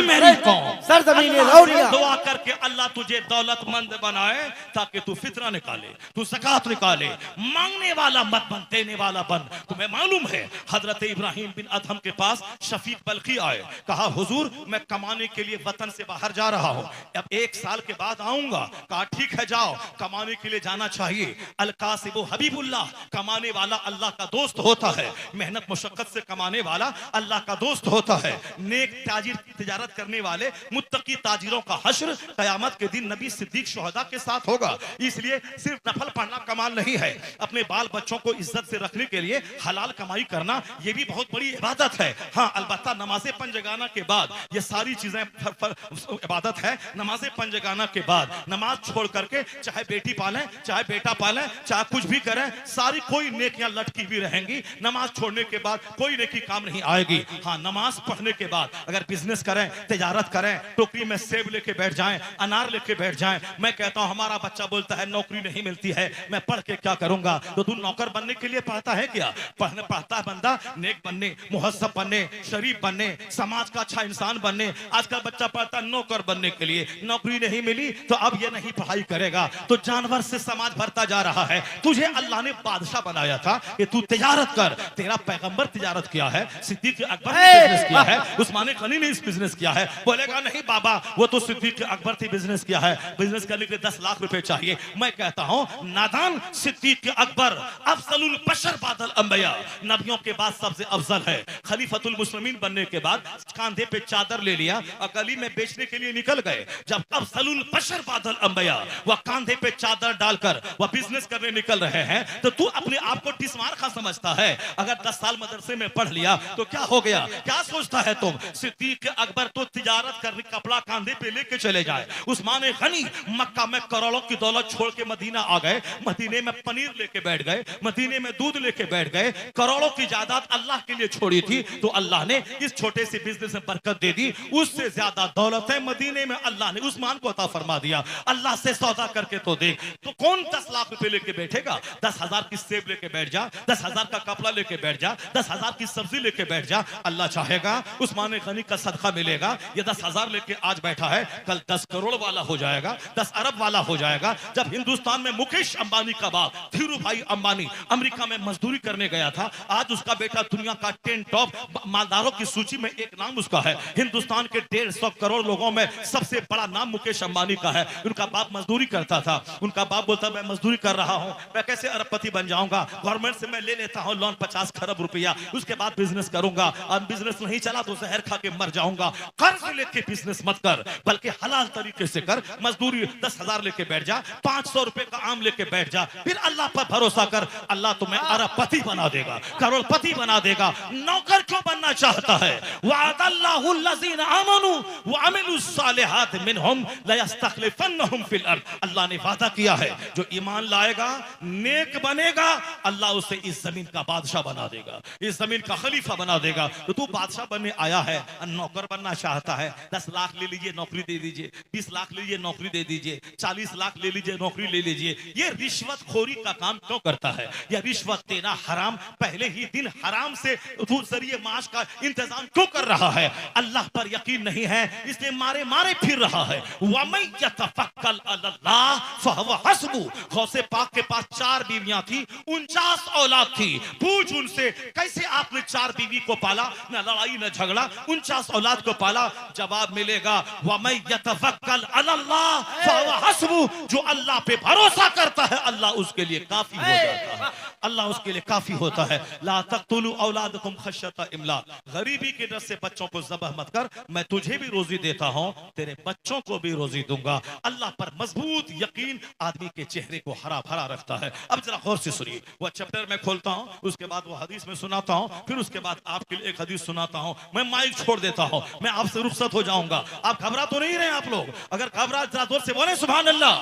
सरजमीन लौरिया। दुआ करके अल्लाह तुझे दौलतमंद बनाए ताकि तू फितरा निकाले, तू ज़कात निकाले, मांगने वाला मत बन, देने वाला बन। तुम्हें मालूम है हजरत इब्राहिम बिन अदहम के पास शफीक बल्खी आए, कहा हुजूर मैं कमाने के लिए वतन से बाहर जा रहा हूँ, अब 1 साल के बाद आऊंगा। कहा ठीक है जाओ, कमाने के लिए जाना चाहिए। अल-कासिबु हबीबुल्लाह, कमाने वाला अल्लाह का दोस्त होता है, मेहनत मुशक्कत से कमाने वाला अल्लाह का दोस्त होता है। नेक ताजिर तिजारत करने वाले मुत्तकी ताजिरों का हश्र कयामत के दिन नबी सिद्दीक शुहदा के साथ होगा। इसलिए सिर्फ नफल पढ़ना कमाल नहीं है, अपने बाल बच्चों को इज्जत से रखने के लिए हलाल कमाई करना ये भी बहुत बड़ी इबादत है। हाँ अलबत्ता नमाज़े पंजगाना के बाद ये सारी चीजें इबादत है। नमाज़े पंजगाना के बाद नमाज छोड़ करके चाहे बेटी पालें, चाहे बेटा पालें, चाहे कुछ भी करें, सारी कोई नेकियां लटकी भी रहेंगी। नमाज छोड़ने के बाद कोई नेकी काम नहीं आएगी। हाँ नमाज पढ़ने के बाद अगर बिजनेस करें, तिजारत करें, टोकरी में सेब लेके बैठ जाएं, अनार लेके बैठ जाएं। मैं कहता हूं हमारा बच्चा बोलता है नौकरी नहीं मिलती है, मैं पढ़ के क्या करूंगा? तो तू नौकर बनने के लिए पढ़ता है क्या? पढ़ता है बंदा नेक बनने, मुहस्सब बनने, शरीफ बनने, समाज का अच्छा इंसान बनने। आजकल बच्चा पढ़ता है नौकर बनने के लिए। नौकरी नहीं मिली तो अब ये नहीं पढ़ाई करेगा तो जानवर से समाज भरता जा रहा है। तुझे अल्लाह ने बादशाह बनाया था कि तू तिजारत कर। तेरा पैगंबर तिजारत किया है, सिद्दीक अकबर ने बिजनेस किया है, उस्मान गनी ने इस बिजनेस किया है। बोलेगा नहीं बाबा वो तो सिद्दीक अकबर थी बिजनेस किया है, बिजनेस करने के 10 लाख रुपए चाहिए। मैं कहता हूं नादान सिद्दीक अकबर अफजलुल बशर बादल अंबिया, नबियों के बाद सबसे अफजल है। खलीफतुल मुस्लिमीन बनने के बाद कांधे पे चादर ले लिया और गली में बेचने के लिए निकल गए। जब अफजलुल बशर बादल अंबिया वह कांधे पे चादर डालकर वह बिजनेस करने निकल रहे हैं तो तू अपने आप को टिस्मार खा समझता है। अगर 10 साल मदरसे में पढ़ लिया तो क्या हो गया? क्या सोचता है तुम? सिद्दीक अकबर तो तिजारत करने, कपड़ा कांधे पे लेके चले जाए। उस्मान गनी मक्का में करोड़ों की दौलत छोड़ के मदीना आ गए, मदीने में पनीर लेके बैठ गए, मदीने में दूध लेके बैठ गए। करोड़ों की जायदाद अल्लाह के लिए छोड़ी थी तो अल्लाह ने इस छोटे से बिजनेस में बरकत दे दी। उससे ज्यादा दौलत है मदीने में अल्लाह ने उस्मान को अता फरमा दिया। अल्लाह से सौदा करके तो देख, तो कौन 10 लाख रुपए लेके बैठेगा? 10,000 की सेब लेके बैठ जा, 10,000 का कपड़ा लेके बैठ जा, 10,000 की सब्जी लेके बैठ जा। अल्लाह चाहेगा उस्मान गनी का सदका मिलेगा। ये 10,000 लेके आज बैठा है, कल 10 करोड़ वाला हो जाएगा, 10 अरब वाला हो जाएगा। जब हिंदुस्तान में मुकेश अंबानी का बाप धीरू भाई अंबानी अमेरिका में मजदूरी करने गया था, आज उसका बेटा दुनिया का 10 टॉप मालदारों की सूची में एक नाम उसका है। हिंदुस्तान के 150 करोड़ लोगों में सबसे बड़ा नाम मुकेश अंबानी का है। उनका बाप मजदूरी करता था, उनका बाप बोलता मैं मजदूरी कर रहा हूं, मैं कैसे अरबपति बन जाऊंगा? गवर्नमेंट से मैं ले लेता हूं लोन 50 खरब रुपया, उसके बाद बिजनेस करूंगा और बिजनेस नहीं चला तो जहर खा के मर जाऊंगा। कर्ज लेके बिजनेस मत कर, बल्कि हलाल तरीके से कर। मजदूरी 10,000 लेके बैठ जा, 500 रुपए का आम लेके बैठ जा, फिर अल्लाह पर भरोसा कर, अल्लाह तुम्हें अरबपति बना देगा, करोड़पति बना देगा। नौकर क्यों बनना चाहता है? वअदल्लाहु लज़ीना आमनू व अमिलुस सालिहात मिनहुम लयस्तखलिफन्नहुम फिल अर्द। अल्लाह ने वादा किया है, जो ईमान लाएगा, नेक बनेगा, अल्लाह उसे इस जमीन का बादशाह बना देगा, इस जमीन का खलीफा बना देगा। तो तू बादशाह बनने आया है, नौकर बनना चाहता है, 10 लाख ले लीजिए नौकरी दे दीजिए, 20 लाख ले लीजिए नौकरी दे दीजिए, 40 लाख ले लीजिए नौकरी ले लीजिए। ये रिश्वतखोरी का काम क्यों करता है? यह रिश्वत देना हराम, पहले ही दिन हराम से तू जरिए माश का इंतजाम क्यों कर रहा है? अल्लाह पर यकीन नहीं है, इसलिए मारे मारे फिर रहा है। वमन यतफक्कल अल्लाह फहुव हस्बु। गौसे पाक के पास 4 बीवियां थी, 49 औलाद थी। पूछ उनसे, कैसे आपने 4 बीवी को पाला? न लड़ाई न झगड़ा, 49 औलाद को पाला। जवाब मिलेगा, वमन यतफक्कल अल्लाह फहुव हस्बु। जो अल्लाह पे भरोसा करता है, अल्लाह उसके लिए काफी हो जाता है, अल्लाह उसके लिए काफी होता है। ला तक़तुलू औलादकुम खश्यता इमलाक। गरीबी के डर से बच्चों को ज़बह मत कर, मैं तुझे भी रोजी देता हूं, तेरे बच्चों को भी रोजी दूंगा। अल्लाह पर मजबूत यकीन आदमी के चेहरे को हरा भरा रखता है। अब जरा गौर से सुनिए, वो चैप्टर में खोलता हूं, उसके बाद वो हदीस में सुनाता हूं, फिर उसके बाद आपके लिए एक हदीस सुनाता हूं। मैं माइक छोड़ देता हूं, मैं आपसे रुखसत हो जाऊंगा। आप घबरा तो नहीं रहे आप लोग? अगर घबरा, जरा जोर से बोले सुभान अल्लाह,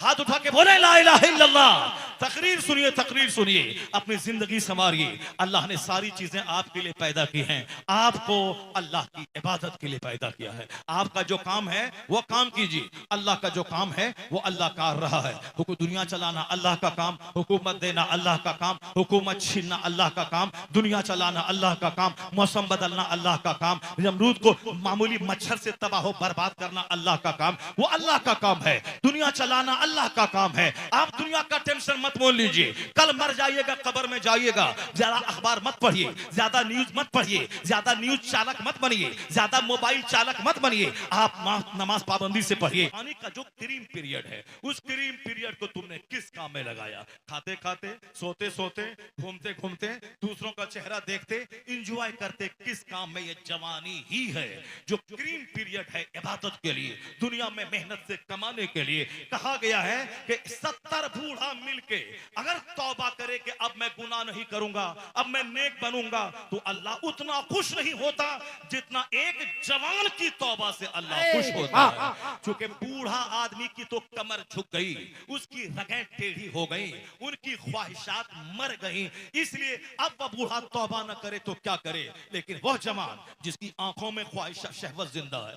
हाथ उठा के बोले ला इलाहा इल्लल्लाह। तकरीर सुनिए, तकरीर सुनिए, अपनी जिंदगी संवारिए। अल्लाह ने सारी चीजें आपके लिए पैदा की हैं, आपको अल्लाह की इबादत के लिए पैदा किया है। आपका जो काम है वो काम कीजिए, अल्लाह का जो काम है वो अल्लाह कर रहा है। दुनिया चलाना अल्लाह का काम, हुकूमत देना अल्लाह का काम, हुकूमत छीनना अल्लाह का काम, दुनिया चलाना अल्लाह का काम, मौसम बदलना अल्लाह का काम, नमरूद को मामूली मच्छर से तबाह बर्बाद करना अल्लाह का काम, वो अल्लाह का काम है। दुनिया चलाना अल्लाह का काम है। आप दुनिया का टेंशन मत मोल लीजिए, कल मर जाइएगा, कब्र में जाइएगा। ज्यादा अखबार मत पढ़िए, ज्यादा न्यूज मत पढ़िए, ज्यादा न्यूज चालक मत बनिए, ज्यादा मोबाइल चालक मत बनिए। आप नमाज पाबंदी से पढ़िए। पानी का जो क्रीम पीरियड है, उस क्रीम पीरियड को तुमने किस काम में लगाया? खाते खाते, सोते सोते, घूमते घूमते, दूसरों का चेहरा देखते, इंजॉय करते, किस काम में? ये जवानी ही है जो क्रीम पीरियड है इबादत के लिए, दुनिया में मेहनत से कमाने के लिए। कहा गया है कि 70 बूढ़ा मिलके अगर तौबा करे कि अब मैं गुनाह नहीं करूंगा, अब मैं नेक बनूंगा, तो अल्लाह उतना खुश नहीं होता जितना एक जवान की तौबा से अल्लाह खुश होता है। क्योंकि बूढ़ा आदमी की तो कमर झुक गई, उसकी रगें टेढ़ी हो गई, उनकी ख्वाहिशात मर गई, इसलिए अब वह बूढ़ा तौबा न करे तो क्या करे। लेकिन वह जवान जिसकी आंखों में ख्वाहिश शहवत जिंदा है,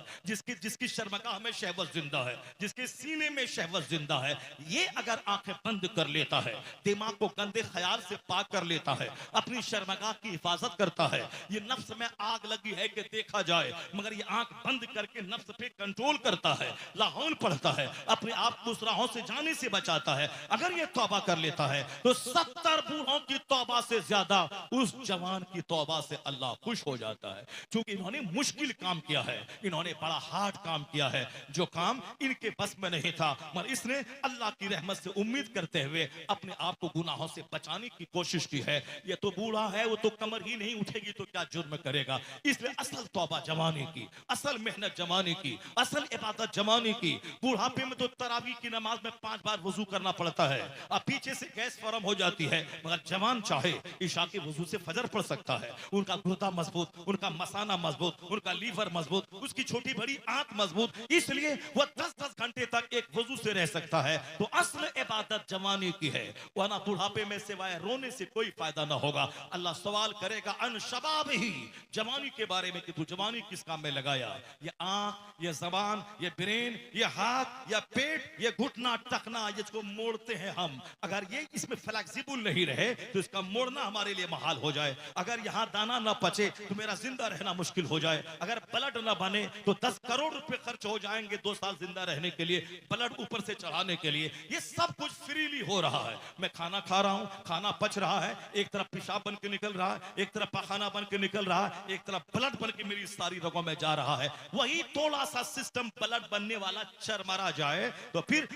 जिसकी शर्मगाह में शहवत जिंदा है, जिसके सीने में शहवत जिंदा है, ये अगर आंखें बंद कर लेता है, दिमाग को गंदे ख्याल से पाक कर लेता है, अपनी शर्मगाह की हिफाजत करता है, ये नफ्स में आग लगी है कि देखा जाए, मगर ये आंख बंद करके नफ्स पे कंट्रोल करता है, लाहौल पढ़ता है, अपने आप को उस राहों से जाने से बचाता है, अगर ये तौबा कर लेता है तो 70 बूढ़ों की तौबा से ज्यादा उस जवान की तौबा से अल्लाह खुश हो जाता है। क्योंकि इन्होंने मुश्किल काम किया है, इन्होंने बड़ा हार्ड काम किया है, जो काम इनके बस में नहीं था, मगर इसने अल्लाह की रहमत से उम्मीद करते हुए अपने आप को गुनाहों से बचाने की कोशिश की है। ये तो बूढ़ा है, वो तो कमर ही नहीं उठेगी तो क्या जुर्म करेगा। इसलिए असल तौबा जवानी की, असल मेहनत जवानी की, असल इबादत जवानी की। बुढ़ापे में तो तरावी की नमाज में 5 बार वजू करना पड़ता है, अब पीछे से गैस फॉर्म हो जाती है, मगर जवान चाहे ईशा के वजू से फजर पढ़ सकता है। उनका गुर्दा मजबूत, उनका मसाना मजबूत, उनका लीवर मजबूत, उसकी छोटी बड़ी आंत मजबूत, इसलिए वह 10-10 घंटे तक एक वजू से रह सकता है। तो असल इबादत जवानी की है, वरना बुढ़ापे में सिवाय रोने से कोई फायदा ना होगा। अल्लाह सवाल करेगा अन शबाब ही, जवानी के बारे में कि तू जवानी किस काम में लगाया। ये आंख, ये जबान, ये ब्रेन, ये हाथ, ये पेट, ये घुटना टकना, जिसको मोड़ते हैं हम, अगर ये इसमें फ्लेक्सिबल नहीं रहे तो इसका मोड़ना हमारे लिए महाल हो जाए। अगर यहाँ दाना ना पचे तो मेरा जिंदा रहना मुश्किल हो जाए। अगर ब्लड ना बने तो 10 करोड़ रुपए खर्च हो जाएंगे 2 साल जिंदा रहने के लिए, ब्लड ऊपर से चढ़ाने के लिए। ये सब कुछ फ्रीली हो रहा है। मैं खाना खा रहा हूँ, खाना पच रहा है, एक तरफ पेशाब बन के निकल रहा है, एक तरफ पखाना बन के निकल रहा है, एक तरफ ब्लड बन के मेरी सारी रगों में जा रहा है। वही थोड़ा सा सिस्टम ब्लड बनने वाला चरमरा जाए तो फिर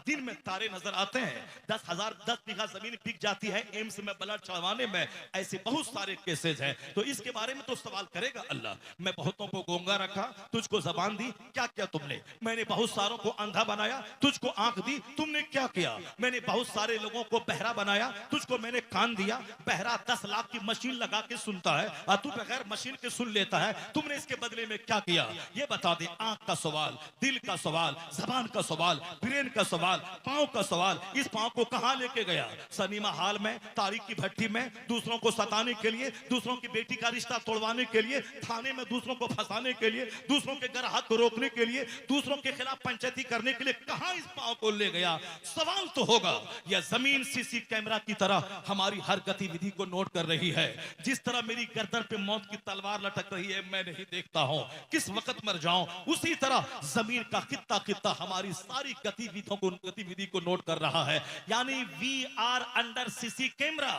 दिन में तारे नजर आते हैं। 10 बीघा जमीन बिक जाती है एम्स में ब्लड चढ़वाने में। ऐसे बहुत सारे केसेस हैं। तो इसके बारे में तो सवाल करेगा करेगा अल्लाह। मैं बहुतों को गूंगा रखा, तुझको जबान दी, क्या किया तुमने? मैंने बहुत सारों को अंधा बनाया, तुझको आंख दी, तुमने क्या किया? मैंने बहुत सारे लोगों को बहरा बनाया, तुझको मैंने कान दिया। बहरा 10 लाख की मशीन लगा के सुनता है और तू बगैर मशीन के सुन लेता है, तुमने इसके बदले में क्या किया? ये बता दे। आंख का सवाल, दिल का सवाल, जबान का सवाल, ब्रेन का सवाल, पांव का सवाल। इस पांव को कहां लेके गया? सिनेमा हॉल में, तारीख की भट्टी में, दूसरों को सताने के लिए, दूसरों की बेटी का रिश्ता तोड़वाने के लिए, थाने में दूसरों को फंसाने के लिए, दूसरों के ग्राहक को रोकने के लिए, दूसरों के खिलाफ पंचायती करने के लिए कहां इस पांव को ले गया? सवाल तो होगा। यह जमीन सीसी कैमरा की तरह हमारी हर गतिविधि को नोट कर रही है। जिस तरह मेरी गर्दन पे मौत की तलवार लटक रही है, मैं नहीं देखता हूं किस वक्त मर जाऊं, उसी तरह जमीन का खित्ता खित्ता हमारी सारी गतिविधि को नोट कर रहा है। यानी we are under CC camera,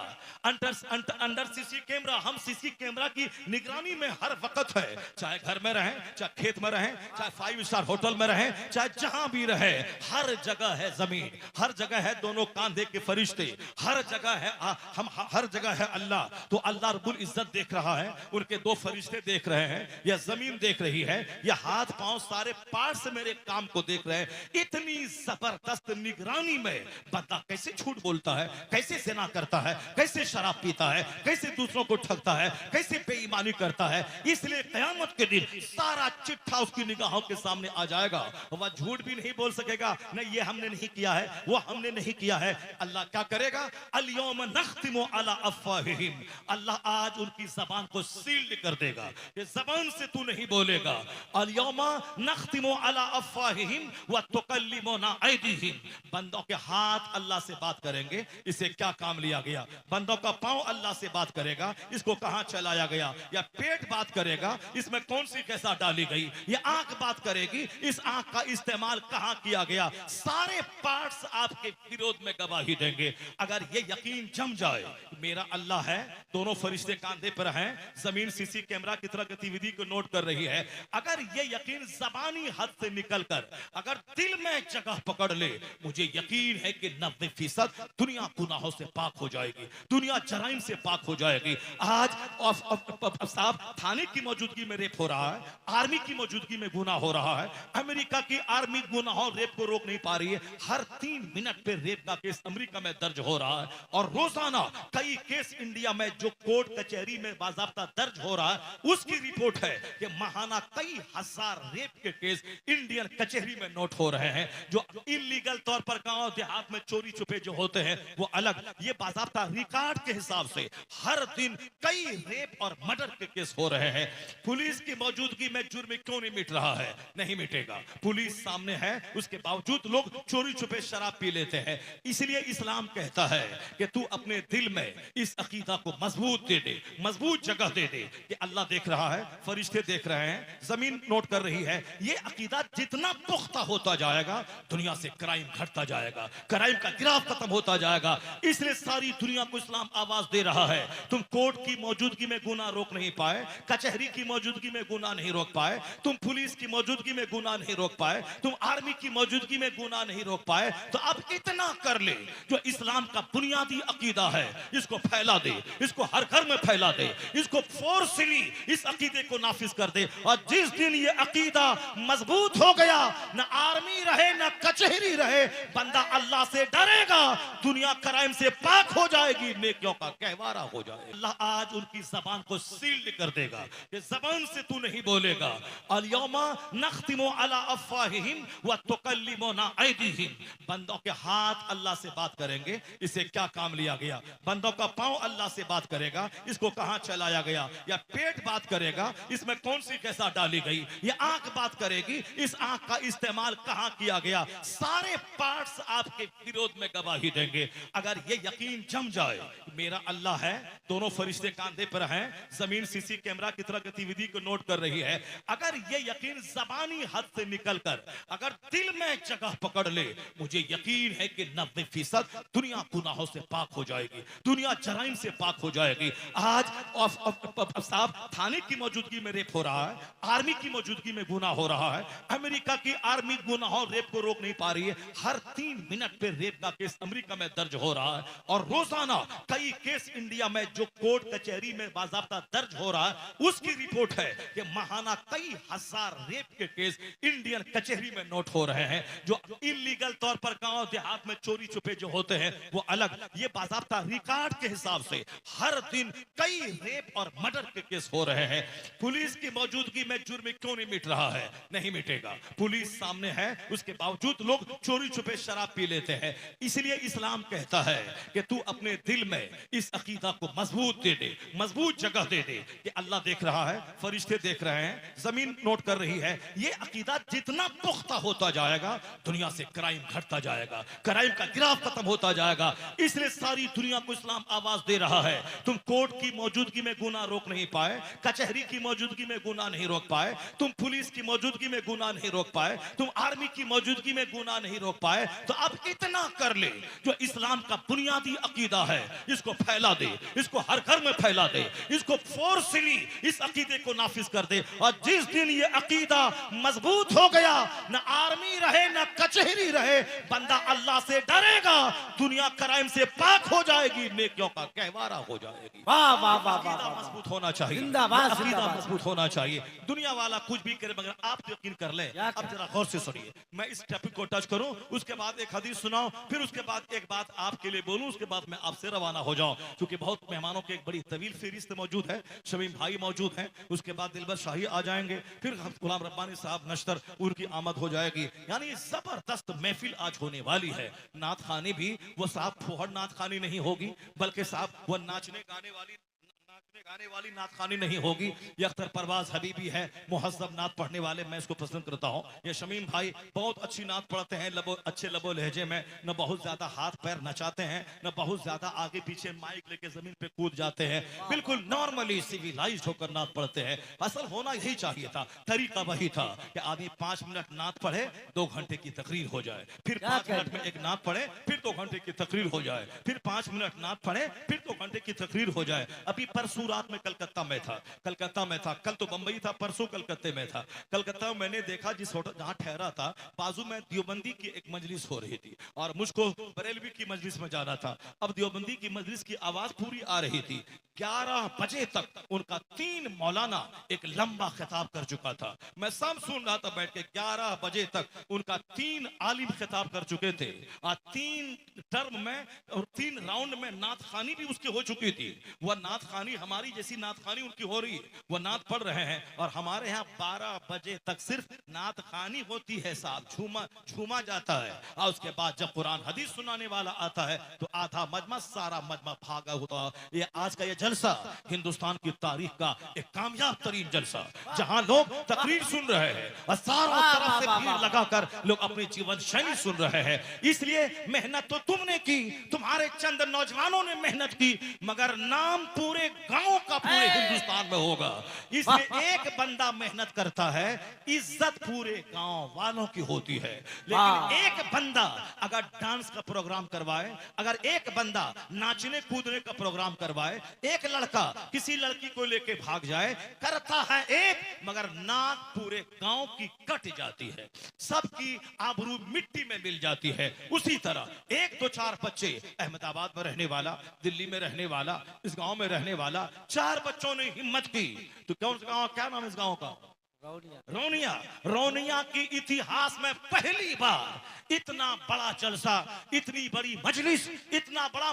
under CC camera. हम सीसी कैमरा की निगरानी में हर वक्त है, चाहे घर में रहें, चाहे खेत में रहें, चाहे 5 स्टार होटल में रहें, चाहे जहां भी रहे, हर जगह है जमीन, हर जगह है दोनों कांधे के फरिश्ते, हर जगह है हम, हर जगह है अल्लाह। तो अल्लाह रब्बुल इज्जत देख रहा है, उनके 2 फरिश्ते देख रहे हैं, यह जमीन देख रही है, यह हाथ पांव सारे पार्ट्स मेरे काम को देख रहे हैं। इतनी जबरदस्त निगरानी में बंदा कैसे झूठ बोलता है, कैसे ज़िना करता है, कैसे शराब पीता है, कैसे दूसरों को ठगता है, कैसे बेईमानी करता है। इसलिए क़यामत के दिन सारा चिट्ठा उसकी निगाहों के सामने आ जाएगा। वह झूठ भी नहीं बोल सकेगा, नहीं ये हमने नहीं किया है, वो हमने नहीं किया है। अल्लाह क्या करेगा? अल-यौम नख्तिमु अला अफ़वाहिहिम। अल्लाह आज उनकी जबान को सील्ड कर देगा, ये जबान से तू नहीं बोलेगा। अल-यौम नख्तिमु अला अफ़वाहिहिम व तुकल्लिमुना ऐदीहिम। बंदों के हाथ अल्लाह से बात करेंगे, इसे क्या काम लिया गया? बंदों का पांव अल्लाह से बात करेगा, इसको कहां चलाया गया? या पेट बात करेगा, इसमें कौन सी कैसा डाली गई? या आंख बात करेगी, इस आंख का इस्तेमाल कहां किया गया? सारे पार्ट्स आपके विरोध में गवाही देंगे। अगर ये यकीन जम जाए मेरा अल्लाह है, दोनों फरिश्ते कांधे पर हैं, जमीन सीसी कैमरा की तरह गतिविधि को नोट कर रही है, अगर ये यकीन जबानी हद से निकलकर अगर दिल में जगह पकड़ ले, मुझे यकीन है कि 90% दुनिया गुनाहों से पाक हो जाएगी, दुनिया जराइम से पाक हो जाएगी। आज साहब थाने की मौजूदगी में रेप हो रहा है, आर्मी की मौजूदगी में गुनाह हो रहा है। अमेरिका की आर्मी गुनाहों रेप को रोक नहीं पा रही है। हर 3 मिनट पे रेप का केस अमेरिका में दर्ज हो रहा है और रोजाना कई केस इंडिया में जो कोर्ट कचहरी में बाज़ाब्ता दर्ज हो रहा है, उसकी रिपोर्ट है कि माहाना कई हजार रेप के केस इंडियन कचहरी में नोट हो रहे हैं। जो इलीगल तौर पर गांव देहात में चोरी छुपे जो होते हैं वो अलग, ये बाज़ाब्ता रिकॉर्ड के हिसाब से हर दिन कई रेप और मर्डर के केस हो रहे हैं। पुलिस की मौजूदगी में जुर्म क्यों नहीं मिट रहा है? नहीं मिटेगा। पुलिस सामने है, उसके बावजूद लोग चोरी छुपे शराब पी लेते हैं। इसलिए इस्लाम कहता है कि तू अपने दिल में इस अकीदा को मजबूत दे दे, मजबूत जगह दे दे कि अल्लाह देख रहा है, फरिश्ते देख रहे हैं, जमीन नोट कर रही है। ये अकीदा जितना पुख्ता होता जाएगा, दुनिया से क्राइम घटता जाएगा, क्राइम का गिराफ खत्म होता जाएगा। इसलिए सारी दुनिया को इस्लाम आवाज दे रहा है। तुम कोर्ट की मौजूदगी में गुनाह रोक नहीं पाए, कचहरी की मौजूदगी में गुनाह नहीं रोक पाए, तुम पुलिस की मौजूदगी में गुनाह नहीं रोक पाए, तुम आर्मी की मौजूदगी में गुनाह नहीं रोक पाए, तो अब इतना कर ले जो इस्लाम का बुनियादी अकीदा है, इसको फैला दे, इसको हर घर में फैला दे, इसको फोर्सली इस अकीदे को नाफिज कर दे। और जिस दिन ये अकीदा मजबूत हो गया, न आर्मी रहे न कचहरी रहे, बंदा अल्लाह से डरेगा, दुनिया क्राइम से पाक हो जाएगी, नेकियों का कहवारा हो जाएगा। अल्लाह आज उनकी जबान को सील्ड कर देगा, ये जबान से तू नहीं बोलेगा। अल-यौमा नख्तिमु अला अफ़वाहिहिम व तुकल्लिमुना ऐदीहिम। बंदों के हाथ अल्लाह से बात करेंगे, इसे क्या काम लिया गया? बंदों का पांव अल्लाह से बात करेगा, इसको कहां चलाया गया? या पेट बात करेगा, इसमें कौन सी कैसा डाली गई? या आंख बात करेगी, इस आंख का इस्तेमाल कहां किया गया? सारे पार्ट्स आपके विरोध में गवाही देंगे। अगर ये यकीन जम जाए मेरा अल्लाह है, दोनों फरिश्ते कांधे पर हैं, जमीन सीसी कैमरा की तरह गतिविधि को नोट कर रही है, अगर ये यकीन जबानी हद से निकलकर अगर दिल में जगह पकड़ ले, मुझे यकीन है कि 90% दुनिया गुनाहों से पाक हो जाएगी, दुनिया जराइम से पाक हो जाएगी। आज साहब थाने की मौजूदगी में रेप हो रहा है, आर्मी की मौजूदगी में गुनाह हो रहा है, अमेरिका की आर्मी गुनाहों रेप को रोक नहीं पा रही है। हर 3 मिनट पे रेप का केस अमेरिका में दर्ज हो रहा है और रोजाना कई कई केस इंडिया में जो कोर्ट कचहरी में बाज़ाब्ता दर्ज हो रहा है, उसकी रिपोर्ट है कि महाना कई हजार रेप के केस इंडियन कचहरी में नोट हो रहे हैं। जो इलीगल तौर पर गांव देहात में चोरी छुपे जो होते हैं वो अलग, ये बाज़ाब्ता रिकॉर्ड के हिसाब से हर दिन कई रेप और मर्डर के केस हो रहे हैं। पुलिस की मौजूदगी में जुर्म क्यों नहीं मिट रहा है? नहीं मिटेगा। पुलिस सामने है, उसके बावजूद लोग चोरी छुपे शराब पी लेते हैं। इसलिए इस्लाम कहता है कि तू अपने दिल में इस अकीदा को मजबूत दे दे, मजबूत जगह दे दे कि अल्लाह देख रहा है, फरिश्ते देख रहे हैं, जमीन नोट कर रही है। ये अकीदा जितना पुख्ता होता जाएगा, दुनिया से क्राइम घटता जाएगा, क्राइम का गिराफ खत्म होता जाएगा। इसलिए सारी दुनिया को इस्लाम आवाज दे रहा है। तुम कोर्ट की मौजूदगी में गुनाह रोक नहीं पाए, कचहरी की मौजूदगी में गुनाह नहीं रोक पाए, तुम पुलिस की मौजूदगी में गुनाह नहीं रोक पाए, तुम आर्मी की मौजूदगी में गुनाह नहीं रोक पाए, तो अब इतना कर ले जो इस्लाम का बुनियादी अकीदा है, इसको फैला दे, इसको हर घर में फैला दे, इसको फोर्सली इस अकीदे को नाफिज कर दे। और जिस दिन ये अकीदा मजबूत हो गया, न आर्मी रहे न कचहरी रहे, बंदा अल्लाह से डरेगा, दुनिया क्राइम से पाक हो जाएगी, नेकियों का कहवारा हो जाएगी। वाह वाह वाह अकीदा वाह, मजबूत होना चाहिए, जिंदाबाद, अकीदा जिंदाबाद। मजबूत होना चाहिए। दुनिया वाला कुछ भी करे मगर आप यकीन कर ले। क्या अब जरा गौर से सुनिए, मैं इस टॉपिक को टच करूं, उसके बाद एक हदीस सुनाऊं, फिर उसके बाद एक बात आपके लिए बोलूं, उसके बाद मैं आपसे रवाना हो जाऊं, क्योंकि बहुत मेहमानों की एक बड़ी तवील फहरिस्त मौजूद है। शमीम भाई मौजूद हैं, उसके बाद दिलबर शाही आ जाएंगे, फिर गुलाम रब्बानी साहब नश्तर, उनकी आमद हो जाएगी। यानी जबरदस्त महफिल आज होने वाली है। नात खानी भी वो साहब फोहड़ नात खानी नहीं होगी, बल्कि साहब वो नाचने गाने वाली नात खानी नहीं होगी। ये अख्तर परवाज हबीबी है, मुहज्जब नात पढ़ने वाले, मैं इसको पसंद करता हूँ। ये शमीम भाई बहुत अच्छी नात पढ़ते हैं, अच्छे लबो लहजे में, न बहुत ज्यादा हाथ पैर नचाते हैं, न बहुत ज्यादा आगे पीछे माइक लेके जमीन पे कूद जाते हैं, बिल्कुल नॉर्मली सिविलाइज्ड होकर नात पढ़ते हैं। असल होना यही चाहिए था, तरीका वही था कि आदमी 5 मिनट नात पढ़े, 2 घंटे की तकरीर हो जाए, फिर 5 मिनट में एक नात पढ़े, फिर 2 घंटे की तकरीर हो जाए, फिर 5 मिनट नात पढ़े, फिर 2 घंटे की तकरीर हो जाए। अभी परसों रात में कलकत्ता में था, कल तो बंबई था, परसों कलकत्ते में था। कलकत्ता में मैंने देखा जिस होटल जहां ठहरा था, बाजू में देवबंदी की एक मजलिस हो रही थी और मुझको बरेलवी की मजलिस में जाना था। अब देवबंदी की मजलिस की आवाज पूरी आ रही थी। 11 बजे तक उनका 3 मौलाना एक लंबा खिताब कर चुका था। मैं सब सुन रहा था बैठ के। 11 बजे तक उनका 3 आलिम खिताब कर चुके थे और 3 टर्म में और 3 राउंड में नात खानी भी उसकी हो चुकी थी। वह नात खानी हमारी जैसी नात खानी उनकी हो रही है, वो नात पढ़ रहे हैं। और हमारे यहाँ 12 बजे तक सिर्फ नात खानी होती है साहब, झूमा जाता है। और उसके बाद जब कुरान हदीस सुनाने वाला आता है तो आधा मजमा सारा मजमा भागा होता। ये आज का ये जलसा हिंदुस्तान की तारीख का एक कामयाब तरीन जलसा, जहां लोग तकरीर सुन रहे हैं और चारों तरफ से भीड़ लगाकर लोग अपनी जीवन शैली सुन रहे हैं। इसलिए मेहनत तो तुमने की, तुम्हारे चंद नौजवानों ने मेहनत की, मगर नाम पूरे गांव का पूरे हिंदुस्तान में होगा। इसलिए एक बंदा मेहनत करता है, इज्जत पूरे गांव वालों की होती है। लेकिन एक बंदा अगर डांस का प्रोग्राम करवाए, अगर एक बंदा नाचने कूदने का प्रोग्राम करवाए, एक लड़का किसी लड़की को लेके भाग जाए, करता है एक मगर नाक पूरे गांव की कट जाती है, सबकी आबरू मिट्टी में मिल जाती है। उसी तरह 1 2 4 बच्चे, अहमदाबाद में रहने वाला, दिल्ली में रहने वाला, इस गांव में रहने वाला, 4 बच्चों ने हिम्मत की। तो कौन सा गांव, क्या नाम है इस गांव का? रौनिया की इतिहास में पहली बार इतना बड़ा जलसा, इतनी बड़ी मजलिस, इतना बड़ा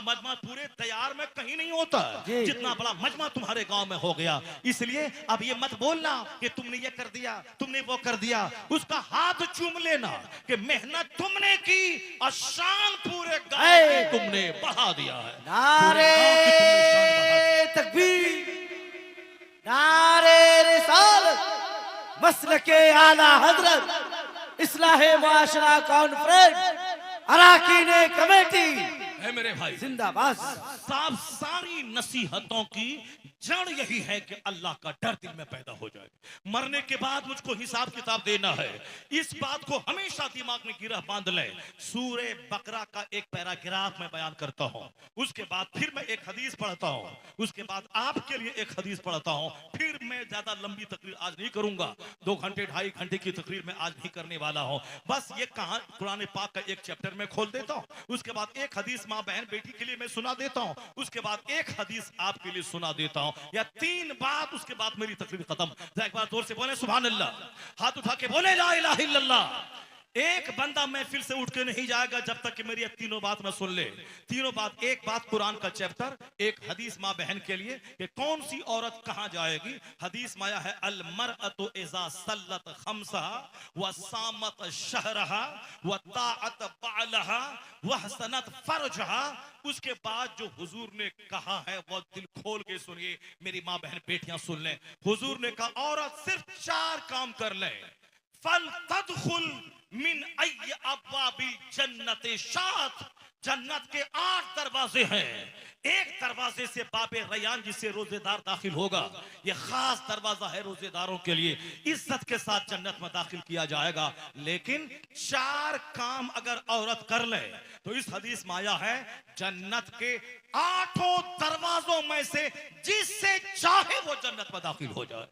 मजमा पूरे तैयार में कहीं नहीं होता जितना बड़ा मजमा तुम्हारे गांव में हो गया। इसलिए अब ये मत बोलना कि तुमने ये कर दिया, तुमने वो कर दिया। उसका हाथ चूम लेना कि मेहनत तुमने की और शान पूरे गांव की तुमने बढ़ा दिया है। नारे तकबीर, नारे रिसालत, मसलके आला हजरत, इस्लाहे मुआशरा कॉन्फ्रेंस, अराकीने कमेटी, है मेरे भाई जिंदाबाद। साहब सारी नसीहतों की जड़ यही है कि अल्लाह का डर दिल में पैदा हो जाए। मरने के बाद मुझको हिसाब किताब देना है, इस बात को हमेशा दिमाग में गिरह बांध लें। सूरे बकरा का एक पैराग्राफ मैं बयान करता हूं, उसके बाद फिर मैं एक हदीस पढ़ता हूं, उसके बाद आपके लिए एक हदीस पढ़ता हूं, फिर मैं ज्यादा लंबी तकरीर आज नहीं करूंगा। 2 घंटे 2.5 घंटे की तकरीर मैं आज नहीं करने वाला हूं। बस ये कहां कुरान पाक का एक चैप्टर में खोल देता हूं, उसके बाद एक हदीस मां बहन बेटी के लिए मैं सुना देता हूं, उसके बाद एक हदीस आपके लिए सुना देता हूं, या 3 बात, उसके बाद मेरी तकरीर खत्म। एक बार जोर से बोले सुभान अल्लाह, हाथ उठा के बोले ला इलाहा इल्लल्लाह। एक बंदा महफिल से उठ के नहीं जाएगा जब तक कि मेरी तीनों बात में सुन ले। तीनों बात, एक बात कुरान का चैप्टर, एक हदीस मां बहन के लिए कि कौन सी औरत कहां जाएगी। हदीस माया है अल मरअतु इज़ा सल्लत खम्सहा व सामत शहरहा व ताअत बालहा व हसनत फरजहा। उसके बाद जो हुजूर ने कहा है वो दिल खोल के सुनिए, मेरी मां बहन बेटियां सुन लें। हुजूर ने कहा औरत सिर्फ 4 काम कर ले, फल तदखुल मिन अय्य अब्वाबिल जन्नत शात। जन्नत के 8 दरवाजे हैं, एक दरवाजे से बाबे रैयान जिससे रोजेदार दाखिल होगा, यह खास दरवाजा है रोजेदारों के लिए, इज्जत के साथ जन्नत में दाखिल किया जाएगा। लेकिन 4 काम अगर औरत कर ले तो इस हदीस में आया है जन्नत के 8 दरवाजों में से जिससे चाहे वो जन्नत में दाखिल हो जाए,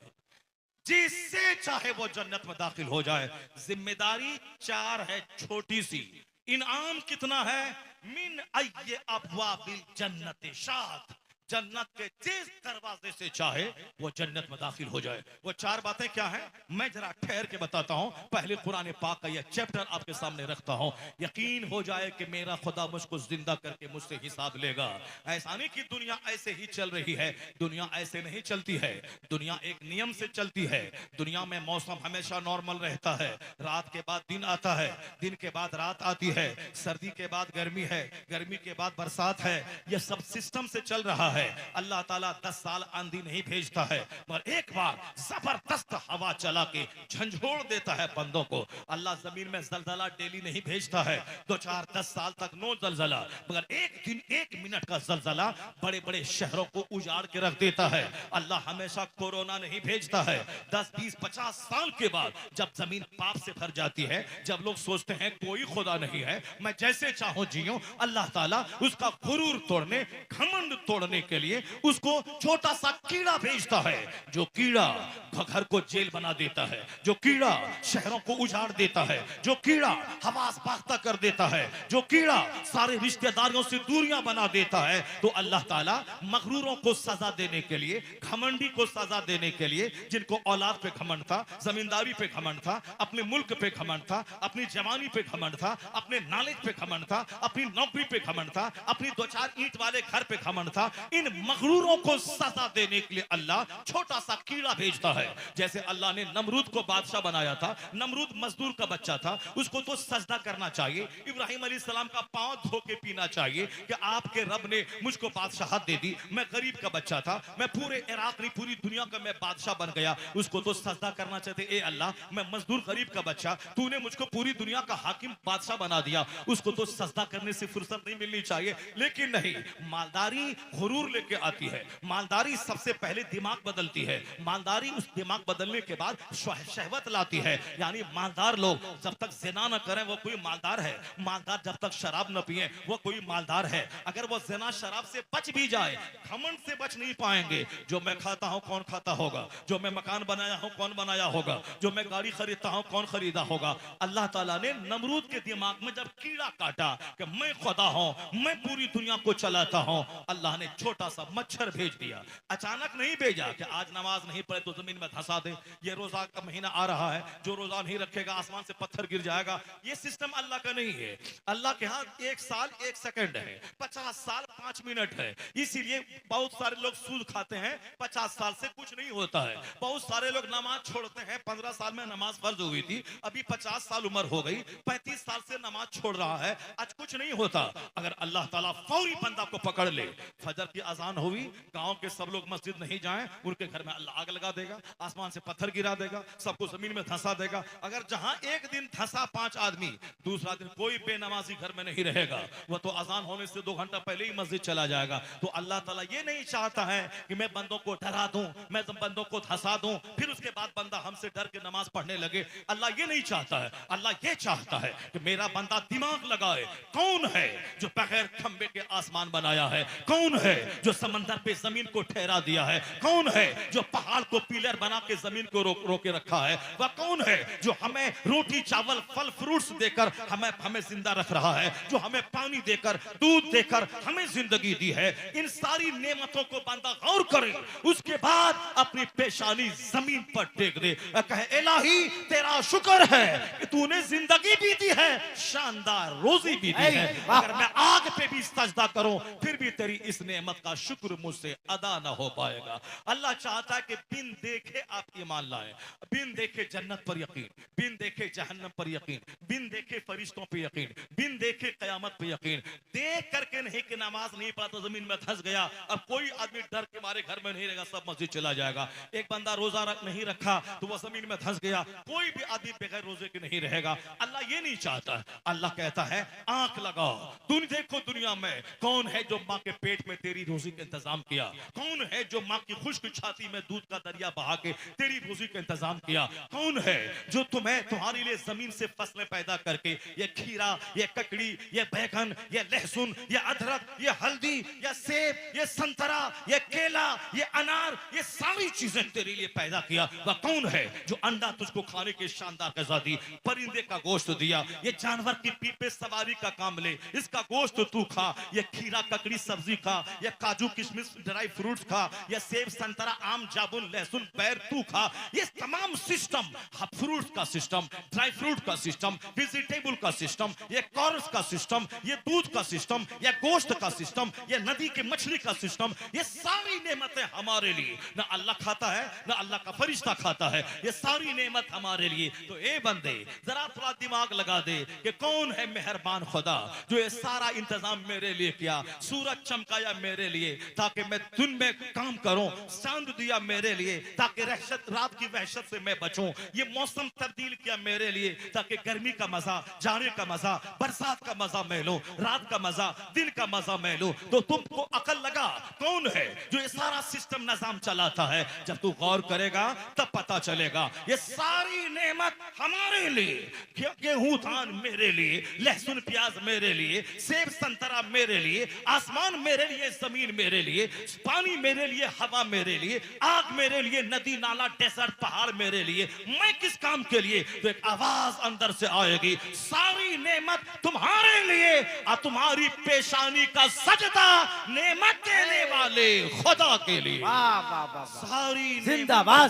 जिससे चाहे वो जन्नत में दाखिल हो जाए। जिम्मेदारी 4 है छोटी सी, इनाम कितना है, मिन अय्य अब्वाबिल जन्नत शात। जन्नत के जिस दरवाजे से चाहे वो जन्नत में दाखिल हो जाए। वो 4 बातें क्या हैं मैं जरा ठहर के बताता हूं। पहले कुरान पाक का यह चैप्टर आपके सामने रखता हूं, यकीन हो जाए कि मेरा खुदा मुझको जिंदा करके मुझसे हिसाब लेगा। ऐसा नहीं कि दुनिया ऐसे ही चल रही है, दुनिया ऐसे नहीं चलती है। दुनिया एक नियम से चलती है। दुनिया में मौसम हमेशा नॉर्मल रहता है, रात के बाद दिन आता है, दिन के बाद रात आती है, सर्दी के बाद गर्मी है, गर्मी के बाद बरसात है। यह सब सिस्टम से चल रहा है। अल्लाह ताला 10 साल आंधी नहीं भेजता है, मगर एक बार जबरदस्त हवा चला के झंझोड़ देता है बंदों को। अल्लाह जमीन में जलजला डेली नहीं भेजता है, 2-4-10 साल तक नो जलजला, मगर एक दिन 1 मिनट का जलजला बड़े बड़े शहरों को उजाड़ के रख देता है। अल्लाह हमेशा कोरोना नहीं भेजता है। 10-20-50 साल के बाद जब जमीन पाप से भर जाती है, जब लोग सोचते हैं कोई खुदा नहीं है, मैं जैसे चाहूं जियूं, अल्लाह ताला उसका गुरूर तोड़ने, घमंड तोड़ने के लिए उसको छोटा सा कीड़ा भेजता है, जो कीड़ा घर को जेल बना देता है, जो कीड़ा शहरों को उजाड़ देता है, जो कीड़ा हवास बाख्ता कर देता है, जो कीड़ा सारे रिश्तेदारों से दूरियां बना देता है। तो अल्लाह ताला मगरूरों को सजा देने के लिए, घमंडी को सजा देने के लिए, जिनको औलाद पे घमंड था, जमींदारी पे घमंड था, अपने मुल्क पे घमंड था, अपनी जवानी पे घमंड था, अपने नॉलेज पे घमंड था, अपनी नौकरी पे घमंड था, अपनी 2-4 ईंट वाले घर पे घमंड था, इन मगरूरों को सजा देने के लिए अल्लाह छोटा सा कीड़ा भेजता है। जैसे अल्लाह ने नमरूद को बादशाह बनाया था, नमरूद मजदूर का बच्चा था, उसको तो सजदा करना चाहिए, इब्राहिम अलैहिस्सलाम का पांव धो के पीना चाहिए कि आपके रब ने मुझको बादशाहत दे दी, मैं गरीब का बच्चा था, मैं पूरे इराक नहीं पूरी दुनिया का मैं बादशाह बन गया, उसको तो सजदा करना चाहिए। ए अल्लाह, मैं मजदूर गरीब का बच्चा, तूने मुझको पूरी दुनिया का हाकिम बादशाह बना दिया, उसको तो सजदा करने से फुर्सत नहीं मिलनी चाहिए। लेकिन नहीं, मालदारी गुरूर लेके आती है, मालदारी सबसे पहले दिमाग बदलती है, मालदारी उस दिमाग बदलने के बाद शहवत लाती है। यानी मालदार लोग जब तक जिना न करें वो कोई मालदार है, मालदार जब तक शराब न पिए वो कोई मालदार है। अगर वो जिना शराब से बच भी जाए, घमंड से बच नहीं पाएंगे। जो मैं खाता हूं कौन खाता होगा, जो मैं मकान बनाया हूं कौन बनाया होगा, जो मैं गाड़ी खरीदता हूं कौन खरीदा होगा। अल्लाह ताला ने नमरूद के दिमाग में जब कीड़ा काटा कि मैं खुदा हूं, मैं पूरी दुनिया को चलाता हूं, अल्लाह ने छोटा सा मच्छर भेज दिया। अचानक नहीं भेजा कि आज नमाज नहीं पढ़े तो जमीन में धंसा दे, ये रोजा का महीना आ रहा है, जो रोजा नहीं रखेगा आसमान से पत्थर गिर जाएगा। ये सिस्टम अल्लाह का नहीं है। अल्लाह के हाथ 1 साल 1 सेकंड है, 50 साल 5 मिनट है। इसीलिए बहुत सारे लोग सूद खाते हैं, 50 साल से कुछ नहीं होता है। बहुत सारे लोग नमाज छोड़ते हैं, 15 साल में नमाज फर्ज हुई थी, अभी 50 साल उम्र हो गई, 35 साल से नमाज छोड़ रहा है, आज कुछ नहीं होता। अगर अल्लाह ताला फौरी बंदा को पकड़ ले, फजर की की अजान हुई, गांव के सब लोग मस्जिद नहीं जाएं, उनके घर में अल्लाह आग लगा देगा, आसमान से पत्थर गिरा देगा, सबको जमीन में धंसा देगा। अगर जहां एक दिन धंसा 5 आदमी, दूसरा दिन कोई बेनमाजी घर में नहीं रहेगा, वह तो अजान होने से 2 घंटा पहले ही मस्जिद चला जाएगा। तो अल्लाह ताला ये नहीं चाहता है कि मैं बंदों को डरा दूं, मैं बंदों को धंसा दूं, फिर उसके बाद बंदा हमसे डर के नमाज पढ़ने लगे। अल्लाह ये नहीं चाहता है। अल्लाह ये चाहता है कि मेरा बंदा दिमाग लगाए, कौन है जो बगैर खंबे के आसमान बनाया है, कौन है जो समंदर पे जमीन को ठहरा दिया है, कौन है जो पहाड़ को पिलर बना के जमीन को रोके रखा है, वह कौन है जो हमें रोटी चावल फल फ्रूट्स देकर हमें जिंदा रख रहा है, जो हमें पानी देकर दूध देकर हमें जिंदगी दी है। इन सारी नेमतों को बंदा गौर करे, उसके बाद अपनी पेशानी जमीन पर टेक दे, कहे इलाही तेरा शुक्र है कि तूने जिंदगी भी दी है, शानदार रोजी भी दी है। अगर मैं आग पे भी सजदा करूं फिर भी तेरी इस नेमत का शुक्र मुझसे अदा ना हो पाएगा। अल्लाह चाहता है कि बिन देखे आप ईमान लाएं, बिन देखे जन्नत पर यकीन, बिन देखे जहन्नम पर यकीन, बिन देखे फरिश्तों पर यकीन, बिन देखे कयामत पर यकीन। देख करके नहीं कि नमाज नहीं पढ़ा तो जमीन में धंस गया, अब कोई आदमी डर के मारे घर में नहीं रहेगा, सब मस्जिद चला जाएगा। एक बंदा रोजा नहीं रखा तो वह जमीन में धंस गया, कोई भी आदमी बगैर रोजे के नहीं रहेगा। अल्लाह ये नहीं चाहता। अल्लाह कहता है आंख लगाओ, तुम देखो दुनिया में कौन है जो माँ के पेट में तेरी रोजी का इंतजाम किया, कौन है जो माँ की खुश्क छाती में दूध का दरिया बहा के तेरी रोजी का इंतजाम किया, कौन है जो तुम्हारे लिए जमीन से फसलें पैदा करके ये खीरा, ये ककड़ी, ये बैगन, ये लहसुन, ये अदरक, ये हल्दी, ये सेब, ये संतरा, ये केला, ये अनार, ये सारी चीजें तेरे लिए पैदा किया। वह कौन है जो अंडा तुझको खाने के शानदार गज़ा दी, परिंदे का गोश्त दिया, ये जानवर की पीठ पे सवारी का काम ले, इसका गोश्त तू खा, ये खीरा ककड़ी सब्जी खा, ये काजू किशमिश ड्राई फ्रूट्स खा, ये सेब संतरा आम जामुन लहसुन बैर तू खा। ये तमाम सिस्टम, फ्रूट्स का सिस्टम, ड्राई फ्रूट का सिस्टम, वेजिटेबल का सिस्टम, ये कॉर्न्स का सिस्टम, ये दूध का सिस्टम, ये गोश्त का सिस्टम, ये नदी की मछली का सिस्टम, ये सारी नेमतें हमारे लिए, ना अल्लाह खाता है ना अल्लाह का फरिश्ता खाता है, ये सारी नेमत हमारे लिए। तो ए बंदे जरा थोड़ा दिमाग लगा दे कि कौन है मेहरबान खुदा जो ये सारा इंतजाम मेरे लिए किया, सूरज चमकाया मेरे लिए ताकि मैं दिन में काम करूं, चांद दिया मेरे लिए ताकि रात की वहशत से मैं बचूं, ये मौसम तब्दील किया मेरे लिए ताकि गर्मी का मजा, जाड़े का मजा, बरसात का मजा मैं लूं, रात का मजा, दिन का मजा मैं लूं। तो तुमको अकल लगा कौन है जो ये सारा सिस्टम निजाम चलाता है। जब तू गौर करेगा तब पता चलेगा ये सारी नेमत हमारे लिए, गेहूं धान मेरे लिए, लहसुन प्याज मेरे लिए, सेब संतरा मेरे लिए, आसमान मेरे लिए, जमीन मेरे लिए, पानी मेरे लिए, हवा मेरे लिए, आग मेरे लिए, नदी नाला डेजर्ट पहाड़ मेरे लिए, मैं किस काम के लिए। तो एक आवाज अंदर से आएगी, सारी नेमत तुम्हारे लिए और तुम्हारी पेशानी का सजदा नेमत देने वाले खुदा के लिए। वाह वाह वाह, सारी जिंदाबाद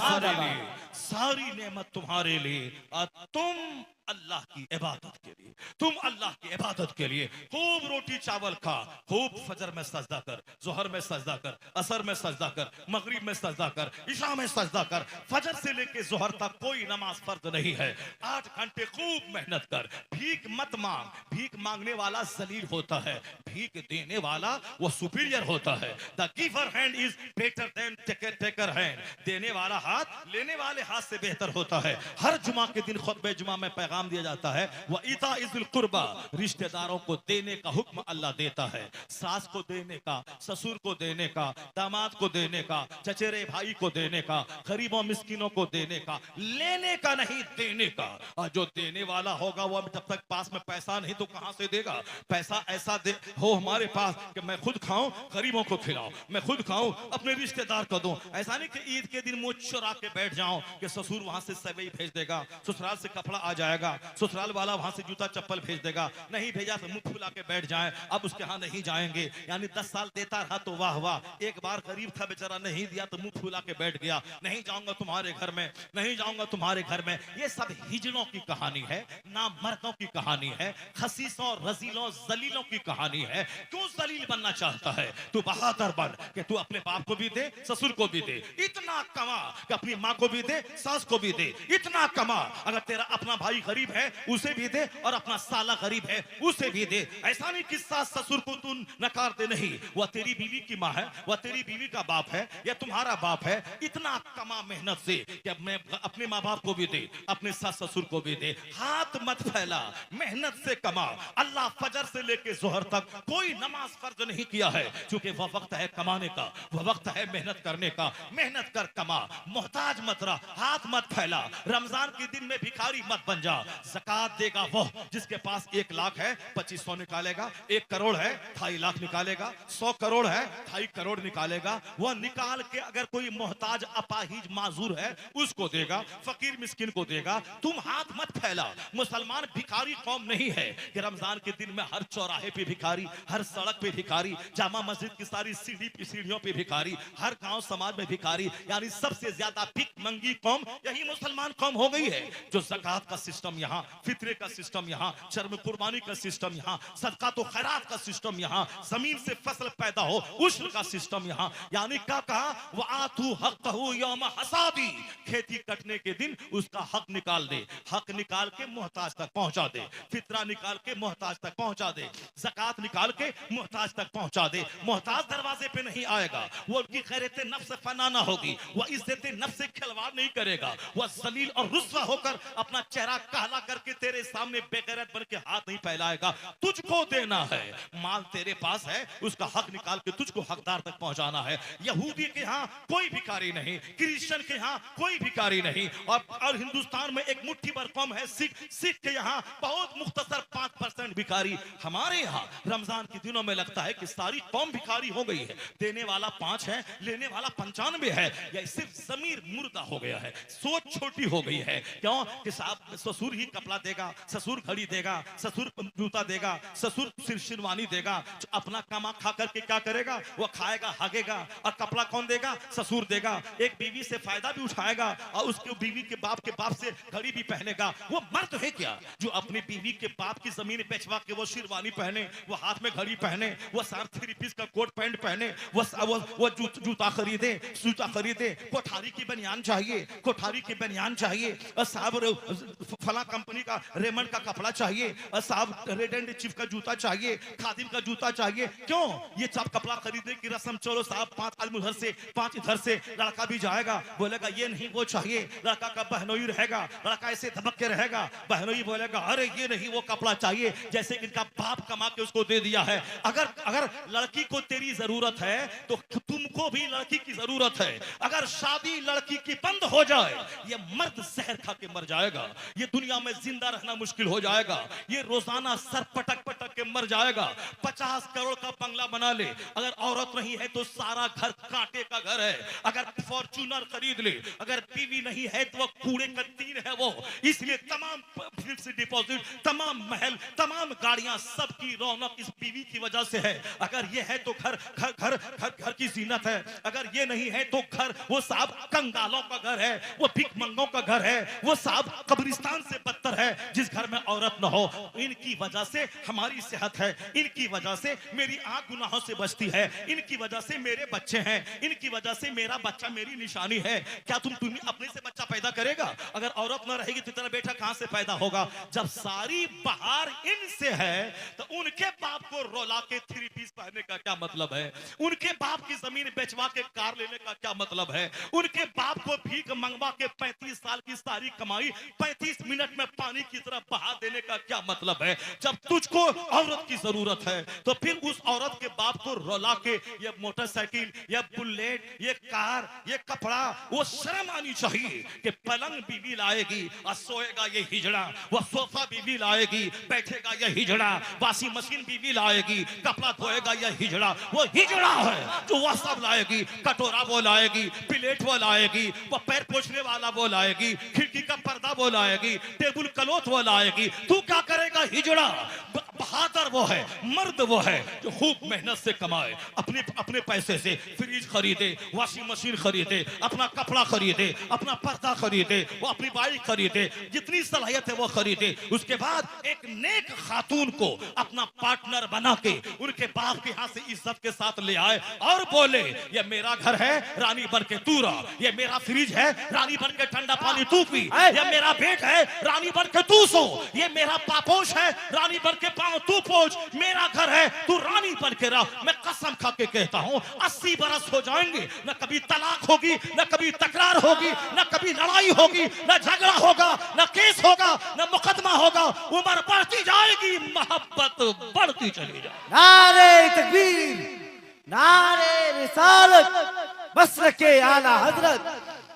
सारी नेमत तुम्हारे लिए और तुम अल्लाह की इबादत के लिए, तुम अल्लाह की इबादत के लिए खूब रोटी चावल खा, खूब फजर में सजदा कर, जोहर में सजदा कर, असर में सजदा कर, मगरिब में सजदा कर, इशा में सजदा कर। फजर से लेके जोहर तक कोई नमाज फर्ज नहीं है। 8 घंटे खूब मेहनत कर, भीख मत मांग। भीख मांगने वाला जलील होता है, भीख देने वाला वो सुपीरियर होता है। The giver hand is better than taker hand. देने वाला हाथ लेने वाले हाथ से बेहतर होता है। हर जुमा के दिन खुतबे जुमा में पैगाम दिया जाता है, वह इता इज़ुल कुर्बा, रिश्तेदारों को देने का हुक्म अल्लाह देता है। सास को देने का, ससुर को देने का, दामाद को देने का, चचेरे भाई को देने का, गरीबों मिस्किनों को देने का, लेने का नहीं देने का। और जो देने वाला होगा वो जब तक पास में पैसा नहीं तो कहां से देगा। पैसा ऐसा दे हो हमारे पास कि मैं खुद खाऊं, गरीबों को खिलाऊं, मैं खुद खाऊं, अपने रिश्तेदार को दूं। ऐसा नहीं कि ईद के दिन मुंह चुरा के बैठ जाऊं कि ससुर वहां से सेवई भेज देगा, ससुराल से कपड़ा आ जाएगा, ससुराल वाला वहां से जूता चप्पल भेज देगा। नहीं भेजा तो मुंह फुला के बैठ जाए, अब उसके यहाँ नहीं जाएंगे। यानी 10 साल देता रहा तो वाह वाह, एक बार गरीब था बेचारा नहीं दिया तो मुंह फुला के बैठ गया, नहीं जाऊंगा तुम्हारे घर में, नहीं जाऊंगा तुम्हारे घर में। ये सब हिजड़ों की कहानी है, ना मर्दों की कहानी है, खसीसों रजीलों जलीलों की कहानी है। क्यों जलील बनना चाहता है? तू बहादुर बन कि तू अपने बाप को भी दे, ससुर को भी दे, इतना कमा कि अपनी माँ को भी दे, सास को भी दे, इतना कमा अगर तेरा अपना भाई गरीब गरीब है उसे भी दे और अपना साला गरीब है उसे भी दे। ऐसा नहीं कि सास ससुर को तू नकार दे, नहीं, वह तेरी बीवी की माँ है, वह तेरी बीवी का बाप है या तुम्हारा बाप है। इतना कमा मेहनत से कि अपने माँ बाप को भी दे, अपने सास ससुर को भी दे। हाथ मत फैला, मेहनत से कमा। अल्लाह फजर से लेके जोहर तक कोई नमाज फर्ज नहीं किया है, क्योंकि वह वक्त है कमाने का, वह वक्त है मेहनत करने का। मेहनत कर, कमा, मोहताज मत रह, हाथ मत फैला। रमजान के दिन में भिखारी मत बन जा। ज़कात देगा वो जिसके पास 1 लाख है 2500 निकालेगा, 1 करोड़ है 2.5 लाख निकालेगा, 100 करोड़ है 2.5 करोड़ निकालेगा। वह निकाल के अगर कोई मोहताज अपाहिज माजूर है उसको देगा, फकीर मिस्किन को देगा। तुम हाथ मत फैला। मुसलमान भिखारी कौम नहीं है कि रमजान के दिन में हर चौराहे पे भिखारी, हर सड़क पे भिखारी, जामा मस्जिद की सारी सीढ़ियों पे भिखारी, हर गांव समाज में भिखारी। यानी सबसे ज्यादा भिख मंगी कौम यही मुसलमान कौम हो गई है। जो ज़कात का सिस्टम यहाँ, फित्रे का सिस्टम यहाँ, शर्म कुर्बानी का सिस्टम यहाँ, सदका तो खैरात का सिस्टम यहाँ, जमीन से फसल पैदा हो उश्र का सिस्टम यहाँ। यानी क्या कहा, वआतू हक़्क़हू यौम हसादी, खेती कटने के दिन उसका हक निकाल दे, हक निकाल के मोहताज तक पहुंचा दे, फित्रा निकाल के मोहताज तक पहुंचा दे, ज़कात निकाल के मोहताज तक पहुंचा दे। मोहताज दरवाजे पे नहीं आएगा, वो उनकी खैरत नफ्स फना ना होगी, वह इज्जत नफ्स से खिलवाड़ नहीं करेगा, वह जलील और रुस्वा होकर अपना चेहरा काला करके तेरे सामने बेगैरत बन के हाथ नहीं फैलाएगा। तुझको देना है, माल तेरे पास है, उसका हक निकाल के तुझको हकदार तक पहुंचाना है। यहूदी के यहाँ कोई भिखारी नहीं, क्रिश्चियन के यहाँ कोई भिखारी नहीं, और हिंदुस्तान में एक मुट्ठी भर कौम है सिख, सिख के यहाँ बहुत मुख्तसर 5% भिखारी। हमारे यहाँ रमजान के दिनों में लगता है कि सारी कौम भिखारी हो गई है। देने वाला 5 है, लेने वाला 95 है, या सिर्फ जमीर मुर्दा हो गया है, सोच छोटी हो गई है। क्यों कि साहब ससुर ही कपड़ा देगा, ससुर घड़ी देगा, ससुर जूता देगा, ससुर सिर शेरवानी देगा। अपना कमा खा करके क्या करेगा, वो खाएगा, हागेगा, और कपड़ा कौन देगा, ससुर देगा। एक बीवी से फायदा भी उठाएगा और उसके बीवी के बाप से घड़ी भी पहनेगा। वो मर्द है क्या जो अपनी बीवी के बाप की जमीन बेचवा के वो शेरवानी पहने, वो हाथ में घड़ी पहने, वो 3 पीस का कोट पैंट पहने, वो जूता खरीदे, जूता खरीदे, कोठारी की बनियान चाहिए, कोठारी की बनियान चाहिए, और साहब फला कंपनी का रेमंड का कपड़ा चाहिए, और साहब रेड एंड चीफ का जूता चाहिए, खादिम का जूता चाहिए। क्यों ये सब कपड़ा खरीदने की रस्म? चलो साहब 5 आदमी उधर से 5 इधर से, लड़का भी जाएगा, बोलेगा ये नहीं वो चाहिए, लड़का का बहनोई रहेगा, लड़का ऐसे धमक के रहेगा, बहनोई बोलेगा अरे ये नहीं वो कपड़ा चाहिए, जैसे इनका बाप कमा के उसको दे दिया है। अगर लड़की को तेरी जरूरत है तो तुमको भी लड़की की जरूरत है। अगर शादी लड़की की बंद हो जाए, ये मर्द जहर खा के मर जाएगा, ये दुनिया में जिंदा रहना मुश्किल हो जाएगा, ये रोजाना सर पटक पटक के मर जाएगा। 50 करोड़ का बंगला बना ले, अगर औरत नहीं है तो सारा घर कांटे का घर है। अगर फॉर्च्यूनर खरीद ले, अगर बीवी नहीं है तो वह कूड़े का तीन है वो। इसलिए तमाम फिक्स्ड डिपॉजिट, तमाम महल, तमाम गाड़ियां, सबकी रौनक इस बीवी की वजह से है। अगर ये है तो घर घर घर घर घर की जीनत है, अगर ये नहीं है तो घर वो साहब कंगालों का घर है, वो भिखमंगों का घर है, वो साहब कब्रिस्तान से बदतर है जिस घर में औरत न हो। इनकी वजह से हमारी सेहत है, इनकी वजह से मेरी आंख गुनाहों से बचती है, इनकी वजह से मेरे बच्चे हैं, इनकी वजह से मेरा बच्चा मेरी निशानी है। क्या तुम अपने से बच्चा पैदा करेगा? अगर औरत न रहेगी तो तेरा बेटा कहां से पैदा होगा? जब सारी बहार इनसे है तो उनके बाप को रोला के 3 पीस पहनने का क्या मतलब है? उनके बाप की जमीन बेचवा के कार लेने का क्या मतलब है? उनके बाप को भीख मंगवा के 35 साल की सारी कमाई 35 मिनट में पानी की तरह बहा देने का क्या मतलब है? जब तुझको औरत की जरूरत है तो फिर उस औरत के बाप को रोला के ये मोटरसाइकिल, ये बुलेट, ये कार, ये कपड़ा, वो शर्म आनी चाहिए कि पलंग बीवी लाएगी और सोएगा ये हिजड़ा, वो सोफा बीवी लाएगी बैठेगा ये हिजड़ा, वाशिंग मशीन बीवी लाएगी कपड़ा धोएगा ये हिजड़ा। वो हिजड़ा है जो वह सब लाएगी, कटोरा वो लाएगी, प्लेट वो लाएगी, वो पैर पोछने वाला वो लाएगी, खिड़की का पर्दा वो लाएगी, टेबल क्लॉथ वो लाएगी। तू क्या करेगा? हिजड़ा बहादुर वो है, मर्द वो है जो खूब मेहनत से कमाए, अपने अपने पैसे से फ्रिज खरीदे, वॉशिंग मशीन खरीदे, अपना कपड़ा खरीदे, अपना पर्दा खरीदे, वो अपनी बाइक खरीदे, जितनी सलाहियत है वो खरीदे। उसके बाद एक नेक खातून को अपना पार्टनर बना के उनके बाप के हाथ से इज्जत के साथ ले आए और बोले ये मेरा घर है, रानी बन के तू रह, ये मेरा फ्रिज है, रानी बन के ठंडा पानी तू पी, ये मेरा बेड है, रानी बन के तू सो, ये मेरा पापोश है, रानी बन के पाँव तू पोछ, मेरा घर है, तू रानी बन के रह। मैं कसम खा के कहता हूँ 80 बरस हो जाएंगे, न कभी तलाक होगी, न कभी तकरार होगी, न कभी लड़ाई होगी, न झगड़ा होगा, न केस होगा, न मुकदमा होगा। उम्र बढ़ती जाएगी, मोहब्बत बढ़ती चली जाएगी। नारे तकबीर, नारे रिसालत, मसलके आला हजरत,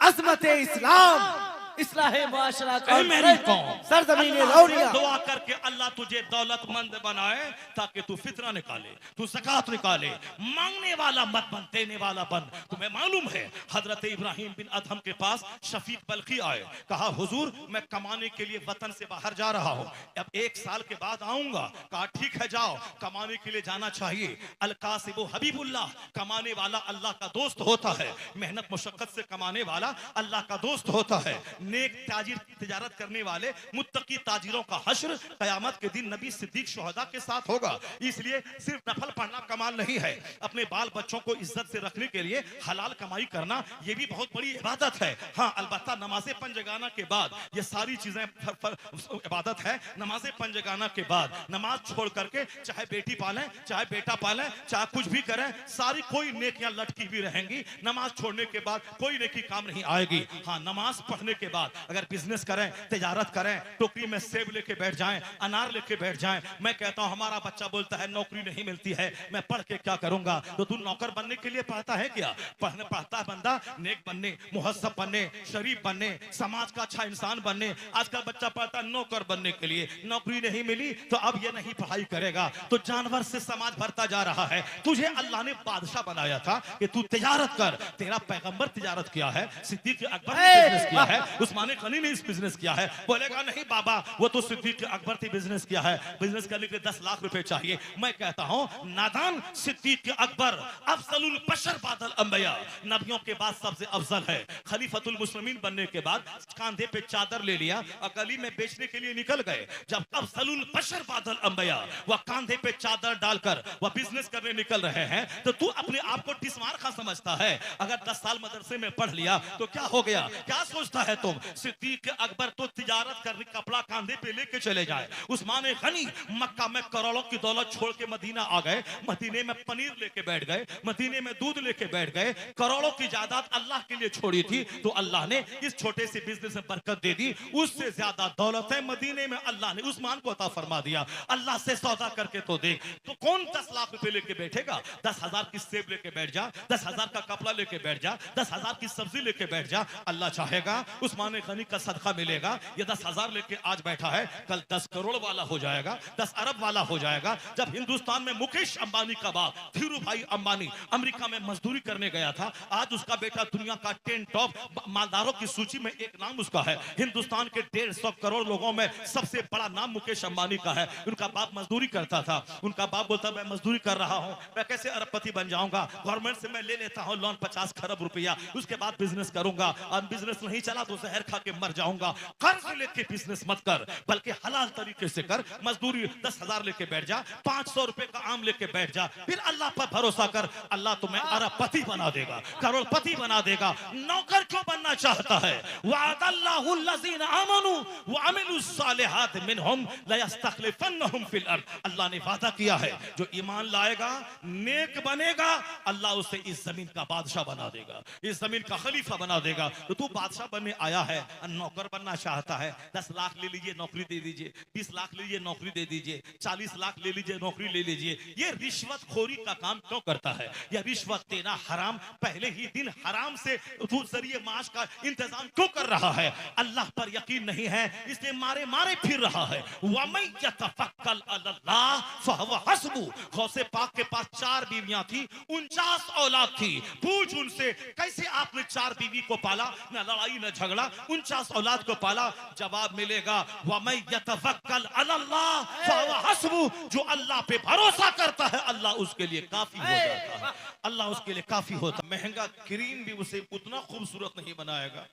अजमत इस्लाम, इस्लाहे मुआशरा का मेरी कौम, सरजमीन अल्लाह से लौरिया। दुआ करके अल्लाह तुझे दौलतमंद बनाए ताकि तू फितरा निकाले, तू ज़कात निकाले, मांगने वाला मत बन, देने वाला बन। तुम्हें मालूम है हजरत इब्राहिम बिन अदहम के पास शफीक बल्खी आए, कहा हुजूर मैं कमाने के लिए वतन से बाहर जा रहा हूँ, अब 1 साल के बाद आऊंगा। कहा ठीक है जाओ, कमाने के लिए जाना चाहिए। अलकासिबु हबीबुल्लाह, कमाने वाला अल्लाह का दोस्त होता है, मेहनत मुशक्कत से कमाने वाला अल्लाह का दोस्त होता है। नेक ताजिर तिजारत करने वाले मुत्तकी ताजिरों का हश्र कयामत के दिन नबी सिद्दीक शुहदा के साथ होगा। इसलिए सिर्फ नफल पढ़ना कमाल नहीं है, अपने बाल बच्चों को इज्जत से रखने के लिए हलाल कमाई करना ये भी बहुत बड़ी इबादत है। हाँ अलबत्ता नमाज़े पंजगाना के बाद ये सारी चीजें इबादत है। नमाज़े पंजगाना के बाद नमाज छोड़ करके चाहे बेटी पालें, चाहे बेटा पालें, चाहे कुछ भी करें, सारी कोई नेकियां लटकी भी रहेंगी। नमाज छोड़ने के बाद कोई नेकी काम नहीं आएगी। हाँ नमाज पढ़ने के बाद अगर बिजनेस करें, तिजारत करें, टोकरी में सेब लेके बैठ जाएं, अनार लेके बैठ जाएं। मैं कहता हूं हमारा बच्चा बोलता है नौकरी नहीं मिलती है, मैं पढ़ के क्या करूंगा? तो तू नौकर बनने के लिए पढ़ता है क्या? पढ़ता है बंदा नेक बनने, मुहज्जब बनने, शरीफ बनने, समाज का अच्छा इंसान बनने। आजकल बच्चा पढ़ता है नौकर बनने के लिए, नौकरी नहीं मिली तो अब ये नहीं पढ़ाई करेगा, तो जानवर से समाज भरता जा रहा है। तुझे अल्लाह ने बादशाह बनाया था कि तू तिजारत कर। तेरा पैगंबर तिजारत किया है, सिद्दीक अकबर ने बिजनेस किया है, उस्मान गनी ने इस बिजनेस किया है। बोलेगा नहीं बाबा वो तो सिद्दीक अकबर ने बिजनेस किया है, बिजनेस करने के लिए 10 लाख रुपए चाहिए। मैं कहता हूं नादान सिद्दीक अकबर अफजलुल बशर बादल अंबिया, नबियों के बाद सबसे अफजल है। खलीफतुल मुस्लिमीन बनने के बाद कांधे पे चादर ले लिया और गली में बेचने के लिए निकल गए। जब अफजलुल बशर बादल अंबिया वह कांधे पे चादर डालकर वह बिजनेस करने निकल रहे हैं तो तू अपने आप को टिस्मार खा समझता है। अगर 10 साल मदरसे में पढ़ लिया तो क्या हो गया? क्या सोचता है तुम? सिद्दीक अकबर तो तिजारत करने कपड़ा कांधे पे लेके चले जाए। उस्मान गनी मक्का में करोड़ों की दौलत छोड़ के मदीना आ गए, मदीने में पनीर लेके बैठ गए, मदीने में दूध लेके बैठ गए। करोड़ों की जायदाद अल्लाह के लिए छोड़ी थी तो अल्लाह ने इस छोटे से बिजनेस में बरकत दे दी। उससे ज्यादा दौलत है मदीने में अल्लाह ने उस्मान को अता फरमा दिया। अल्लाह से सौदा करके तो देख, तो कौन 10 लाख रुपए लेके बैठेगा? 10,000 की सेब लेके बैठ जा, 10,000 का कपड़ा लेके बैठ जा, 10,000 की सब्जी लेके बैठ जा। अल्लाह चाहेगा उस्मान गनी का सदका मिलेगा। ये 10,000 लेके आज बैठा है, कल 10 करोड़ वाला हो जाएगा, 10 अरब वाला हो जाएगा। जब हिंदुस्तान में मुकेश अंबानी का बाप धीरू भाई अंबानी अमेरिका में मजदूरी करने गया था, आज उसका बेटा दुनिया का 10 टॉप मालदारों की सूची में एक नाम उसका है। हिंदुस्तान के 150 करोड़ लोगों में सबसे बड़ा नाम मुकेश अंबानी का है। उनका बाप मजदूरी करता था, उनका बाप बोलता मैं मजदूरी कर रहा हूं, मैं कैसे अरबपति बन जाऊंगा? गवर्नमेंट से मैं ले लेता हूं लोन 50 खरब रुपया, उसके बाद बिजनेस करूंगा, और बिजनेस नहीं चला तो जहर खा के मर जाऊंगा। कर्ज लेके बिजनेस मत कर, बल्कि हलाल तरीके से कर। मजदूरी 10,000 लेके बैठ जा, 500 रुपए का आम लेके बैठ जा, फिर अल्लाह पर भरोसा कर, अल्लाह तुम्हें अरबपति बना देगा, करोड़पति बना देगा। नौकर क्यों बनना चाहता है? वअदल्लाहु लज़ीना आमनू व अमिलुस सालिहात मिनहुम लयस्तखलिफन्नहुम फिल अर्द। अल्लाह ने वादा किया है जो ईमान लाएगा, नेक बनेगा, अल्लाह उसे इस जमीन का बादशाह बना देगा, इस जमीन का खलीफा बना देगा। तो तू बादशाह बनने आया है, नौकर बनना चाहता है, 10 लाख ले लीजिए नौकरी दे दीजिए, 20 लाख ले लीजिए नौकरी दे दीजिए, 40 लाख ले लीजिए नौकरी ले लीजिए। ये रिश्वत खोरी का काम क्यों करता है? यह रिश्वत देना हराम, पहले ही दिन हराम से तू जरिए माश का इंतजाम क्यों कर रहा है? अल्लाह पर यकीन नहीं है इसलिए मारे मारे फिर रहा है। वमन यतफक्कल अल्लाह फहुव हस्बु। गौसे पाक के पास 4 बीवियां थी, 49 औलाद थी। पूछ उनसे कैसे आपने 4 बीवी को पाला? न लड़ाई न झगड़ा, 49 औलाद को पाला। जवाब मिलेगा वमन यतवक्कल अलल्लाह फहुवा हस्बु, जो अल्लाह पे भरोसा करता है अल्लाह उसके लिए काफी हो जाता है, अल्लाह उसके लिए काफी होता है। महंगा क्रीम भी उसे उतना खूबसूरत नहीं बनाएगा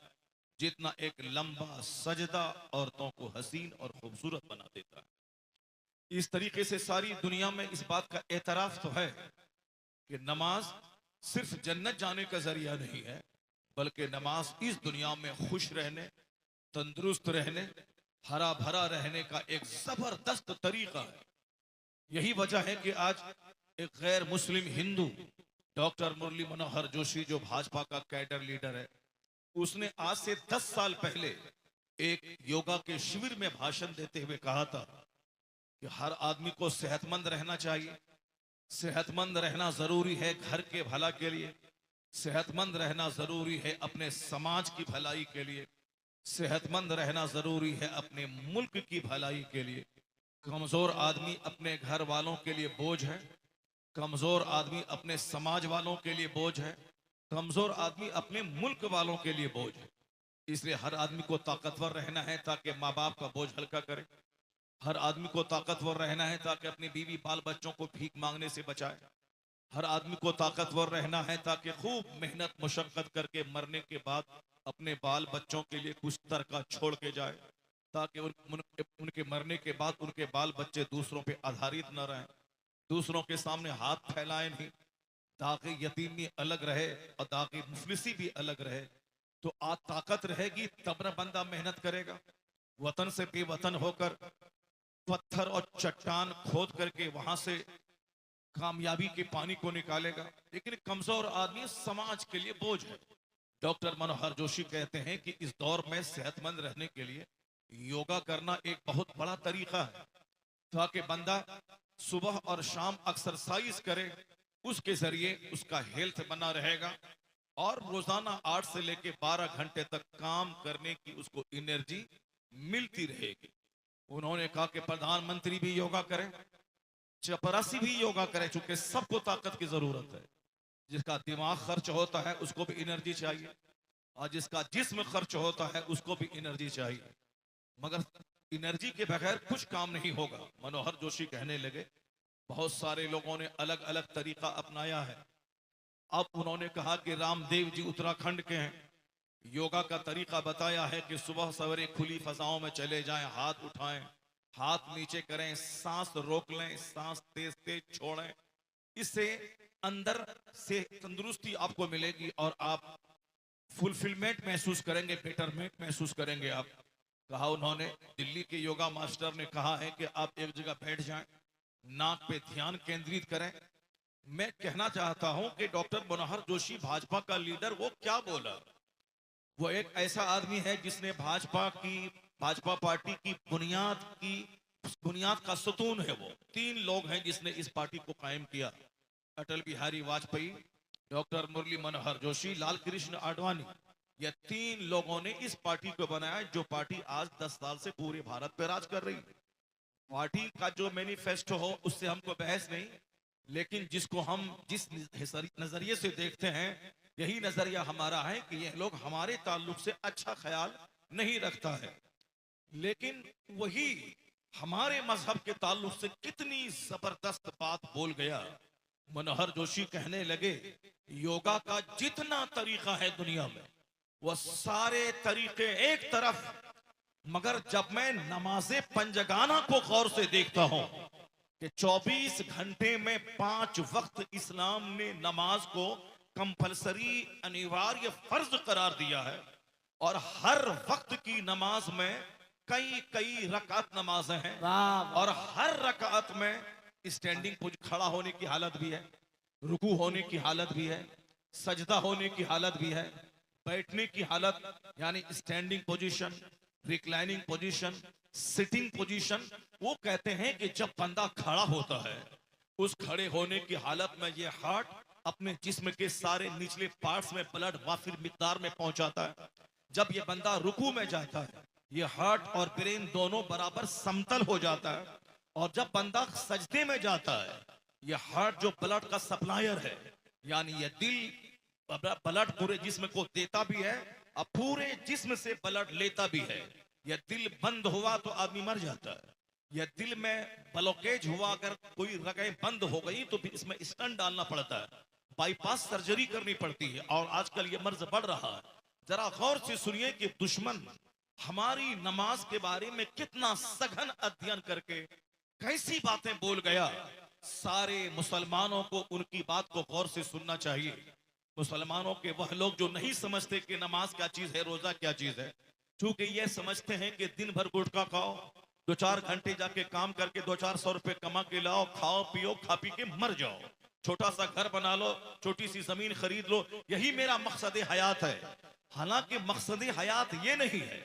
जितना एक लंबा सजदा औरतों को हसीन और खूबसूरत बना देता है। इस तरीके से सारी दुनिया में इस बात का एतराफ तो है कि नमाज सिर्फ जन्नत जाने का जरिया नहीं है, बल्कि नमाज इस दुनिया में खुश रहने, तंदुरुस्त रहने, हरा भरा रहने का एक जबरदस्त तरीका है। यही वजह है कि आज एक गैर मुस्लिम हिंदू डॉक्टर मुरली मनोहर जोशी, जो भाजपा का कैडर लीडर है, उसने आज से 10 साल पहले एक योगा के शिविर में भाषण देते हुए कहा था कि हर आदमी को सेहतमंद रहना चाहिए। सेहतमंद रहना जरूरी है घर के भला के लिए, सेहतमंद रहना जरूरी है अपने समाज की भलाई के लिए, सेहतमंद रहना जरूरी है अपने मुल्क की भलाई के लिए। कमजोर आदमी अपने घर वालों के लिए बोझ है, कमजोर आदमी अपने समाज वालों के लिए बोझ है, कमजोर आदमी अपने मुल्क वालों के लिए बोझ है। इसलिए हर आदमी को ताकतवर रहना है ताकि माँ बाप का बोझ हल्का करे। हर आदमी को ताकतवर रहना है ताकि अपनी बीवी बाल बच्चों को भीख मांगने से बचाए। हर आदमी को ताकतवर रहना है ताकि खूब मेहनत मुशक्कत करके मरने के बाद अपने बाल बच्चों के लिए कुछ तरका छोड़ के जाए, ताकि उनके मरने के बाद उनके बाल बच्चे दूसरों पे आधारित न रहें, दूसरों के सामने हाथ फैलाए नहीं, ताकि यतीमी अलग रहे और ताकि मुफलिसी भी अलग रहे। तो आज ताकत रहेगी तब न बंदा मेहनत करेगा, वतन से बेवतन होकर पत्थर और चट्टान खोद करके वहां से कामयाबी के पानी को निकालेगा। लेकिन कमजोर आदमी समाज के लिए बोझ है। डॉक्टर मनोहर जोशी कहते हैं कि इस दौर में सेहतमंद रहने के लिए योगा करना एक बहुत बड़ा तरीका है, ताकि बंदा सुबह और शाम एक्सरसाइज करे, उसके जरिए उसका हेल्थ बना रहेगा और रोजाना 8 से लेकर 12 घंटे तक काम करने की उसको एनर्जी मिलती रहेगी। उन्होंने कहा कि प्रधानमंत्री भी योगा करें, चपरासी भी योगा करे, चूंकि सबको ताकत की जरूरत है। जिसका दिमाग खर्च होता है उसको भी एनर्जी चाहिए और जिसका जिस्म खर्च होता है उसको भी एनर्जी चाहिए, मगर एनर्जी के बगैर कुछ काम नहीं होगा। मनोहर जोशी कहने लगे बहुत सारे लोगों ने अलग अलग तरीका अपनाया है। अब उन्होंने कहा कि रामदेव जी उत्तराखंड के हैं, योगा का तरीका बताया है कि सुबह सवेरे खुली फजाओं में चले जाएं, हाथ उठाएं, हाथ नीचे करें, सांस रोक लें, सांस तेज तेज छोड़ें। इससे अंदर से तंदुरुस्ती आपको मिलेगी और आप फुलफिलमेंट महसूस करेंगे, बेटरमेंट महसूस करेंगे आप। कहा उन्होंने, दिल्ली के योगा मास्टर ने कहा है कि आप एक जगह बैठ जाएं, नाक पे ध्यान केंद्रित करें। मैं कहना चाहता हूं कि डॉक्टर मनोहर जोशी भाजपा का लीडर, वो क्या बोला? वो एक ऐसा आदमी है जिसने भाजपा पार्टी की बुनियाद का सतून है। वो 3 लोग हैं जिसने इस पार्टी को कायम किया, अटल बिहारी वाजपेयी, डॉक्टर मुरली मनोहर जोशी, लाल कृष्ण आडवाणी। ये 3 लोगों ने इस पार्टी को बनाया, जो पार्टी आज 10 साल से पूरे भारत पर राज कर रही है। पार्टी का जो मैनिफेस्टो हो उससे हमको बहस नहीं, लेकिन जिसको हम जिस नजरिए से देखते हैं, यही नजरिया हमारा है कि यह लोग हमारे ताल्लुक से अच्छा ख्याल नहीं रखता है, लेकिन वही हमारे मजहब के ताल्लुक से कितनी जबरदस्त बात बोल गया। मनोहर जोशी कहने लगे योगा का जितना तरीका है दुनिया में, वह सारे तरीके एक तरफ, मगर जब मैं नमाज़े पंजगाना को गौर से देखता हूं कि 24 घंटे में 5 वक्त इस्लाम ने नमाज को कंपलसरी, अनिवार्य, फर्ज करार दिया है, और हर वक्त की नमाज में कई रकात नमाजें हैं, और हर रकात में स्टैंडिंग खड़ा होने की हालत भी है, रुकू होने की हालत भी है, सजदा होने की हालत भी है, बैठने की हालत यानी standing position, reclining position, sitting position. वो कहते हैं कि जब बंदा खड़ा होता है, उस खड़े होने की हालत में ये हार्ट अपने जिस्म के सारे निचले पार्ट्स में ब्लड वाफिर मिकदार में पहुंचाता है। जब ये बंदा रुकू में जाता है, ये हार्ट और ब्रेन दोनों बराबर समतल हो जाता है, और जब बंदा सजदे में जाता है, ये हार्ट जो ब्लड का सप्लायर है, यानी ये दिल ब्लड पूरे जिस्म को देता भी है अब पूरे जिस्म से ब्लड लेता भी है। यह दिल बंद हुआ तो आदमी मर जाता है। यह दिल में ब्लॉकेज हुआ, अगर कोई रगें बंद हो गई तो फिर इसमें स्टंट डालना पड़ता है, बाईपास सर्जरी करनी पड़ती है। और आजकल यह मर्ज बढ़ रहा है। जरा गौर से सुनिए कि दुश्मन हमारी नमाज के बारे में कितना सघन अध्ययन करके कैसी बातें बोल गया। सारे मुसलमानों को उनकी बात को गौर से सुनना चाहिए। मुसलमानों के वह लोग जो नहीं समझते कि नमाज क्या चीज है, रोजा क्या चीज है, क्योंकि ये समझते हैं कि दिन भर गुटखा खाओ, 2-4 घंटे जाके काम करके 200-400 रुपए कमा के लाओ, खाओ पियो, खा पी के मर जाओ, छोटा सा घर बना लो, छोटी सी जमीन खरीद लो, यही मेरा मकसद हयात है। हालांकि मकसद हयात ये नहीं है।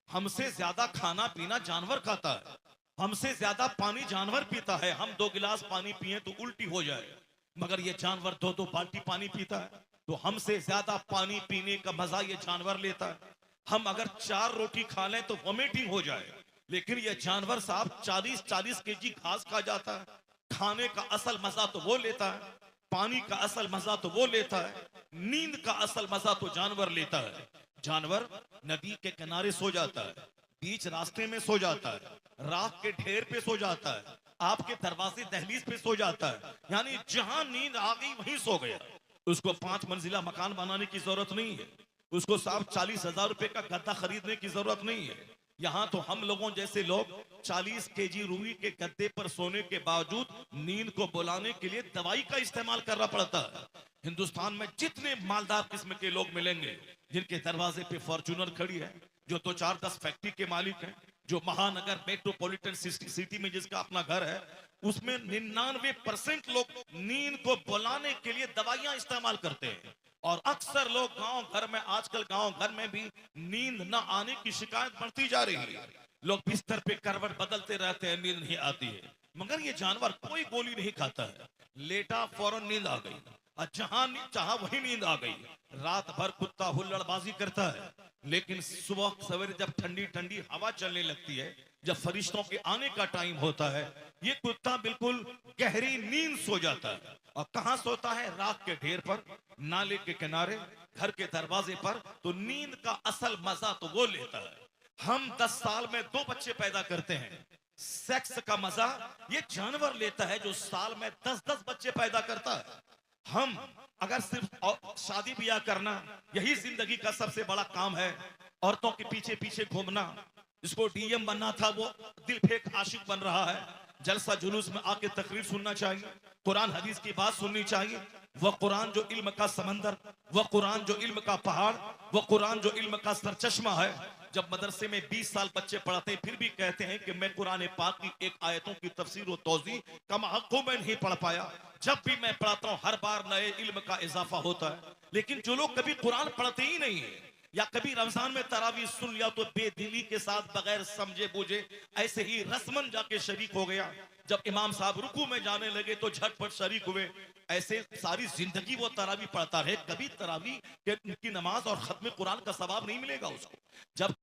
हमसे ज्यादा खाना पीना जानवर खाता है, हमसे ज्यादा पानी जानवर पीता है। हम 2 गिलास पानी पिए तो उल्टी हो जाए, मगर ये जानवर 2-2 बाल्टी पानी पीता है। तो हमसे ज्यादा पानी पीने का मजा ये जानवर लेता है। हम अगर 4 रोटी खा लें तो वॉमिटिंग हो जाए, लेकिन ये जानवर साहब 40-40 केजी घास खा जाता है। खाने का असल मजा तो वो लेता है, पानी का असल मजा तो वो लेता है, नींद का असल मजा तो जानवर लेता है। जानवर नदी के किनारे सो जाता है, बीच रास्ते में सो जाता है, राख के ढेर पे सो जाता है, आपके दरवाजे दहलीज पे सो जाता है, यानी जहां नींद आ गई वहीं सो गया। उसको 5 मंजिला मकान बनाने की जरूरत नहीं है, उसको साहब 40,000 रुपए का गद्दा खरीदने की जरूरत नहीं है। यहाँ तो हम लोगों जैसे लोग 40 केजी रुई के गद्दे पर सोने के बावजूद नींद को बुलाने के लिए दवाई का इस्तेमाल करना पड़ता है। हिंदुस्तान में जितने मालदार किस्म के लोग मिलेंगे जिनके दरवाजे पे फॉर्च्यूनर खड़ी है, जो 2-4-10 फैक्ट्री के मालिक हैं, जो महानगर मेट्रोपॉलिटन सिटी में जिसका अपना घर है, उसमें 99% लोग नींद को बुलाने के लिए दवाइयां इस्तेमाल करते हैं। और अक्सर लोग गांव घर में, आजकल गांव घर में भी नींद न आने की शिकायत बढ़ती जा रही है। लोग बिस्तर पे करवट बदलते रहते हैं, नींद नहीं आती है। मगर ये जानवर कोई गोली नहीं खाता है, लेटा फौरन नींद आ गई, और जहां चाहा वही नींद आ गई। रात भर कुत्ता हुल्लड़बाजी करता है, लेकिन सुबह सवेरे जब ठंडी ठंडी हवा चलने लगती है, जब फरिश्तों के आने का टाइम होता है, ये कुत्ता बिल्कुल गहरी नींद सो जाता है। और कहां सोता है? राख के ढेर पर, नाले के किनारे, घर के दरवाजे पर। तो नींद का असल मजा तो वो लेता है। हम 10 साल में 2 बच्चे पैदा करते हैं, सेक्स का मजा ये जानवर लेता है जो साल में 10-10 बच्चे पैदा करता है। हम अगर सिर्फ शादी ब्याह करना यही जिंदगी का सबसे बड़ा काम है, औरतों के पीछे पीछे घूमना, जिसको डीएम बनना था वो दिल फेंक आशिक बन रहा है, जलसा जुलूस में आके तकरीर सुनना चाहिए, कुरान हदीस की बात सुननी चाहिए। वह कुरान जो इल्म का समंदर, वह कुरान जो इल्म का पहाड़, वह कुरान जो इल्म का सरचश्मा है। जब मदरसे में 20 साल बच्चे पढ़ते हैं, फिर भी कहते हैं कि मैं कुरान पाक की एक आयतों की तफसीर और तौज़ी कम हक़ों में नहीं पढ़ पाया। जब भी मैं पढ़ाता हूँ हर बार नए इल्म का इजाफा होता है। लेकिन जो लोग कभी कुरान पढ़ते ही नहीं है, या कभी रमजान में तरावी सुन लिया तो बेदिली के साथ बगैर समझे बूझे ऐसे ही रस्मन जाके शरीक हो गया, जब इमाम साहब रुकू में जाने लगे तो झटपट शरीक हुए। ऐसे सारी जिंदगी वो तरावी पढ़ता रहे, कभी तरावी की नमाज और खत्म कुरान का सवाब नहीं मिलेगा उसको। जब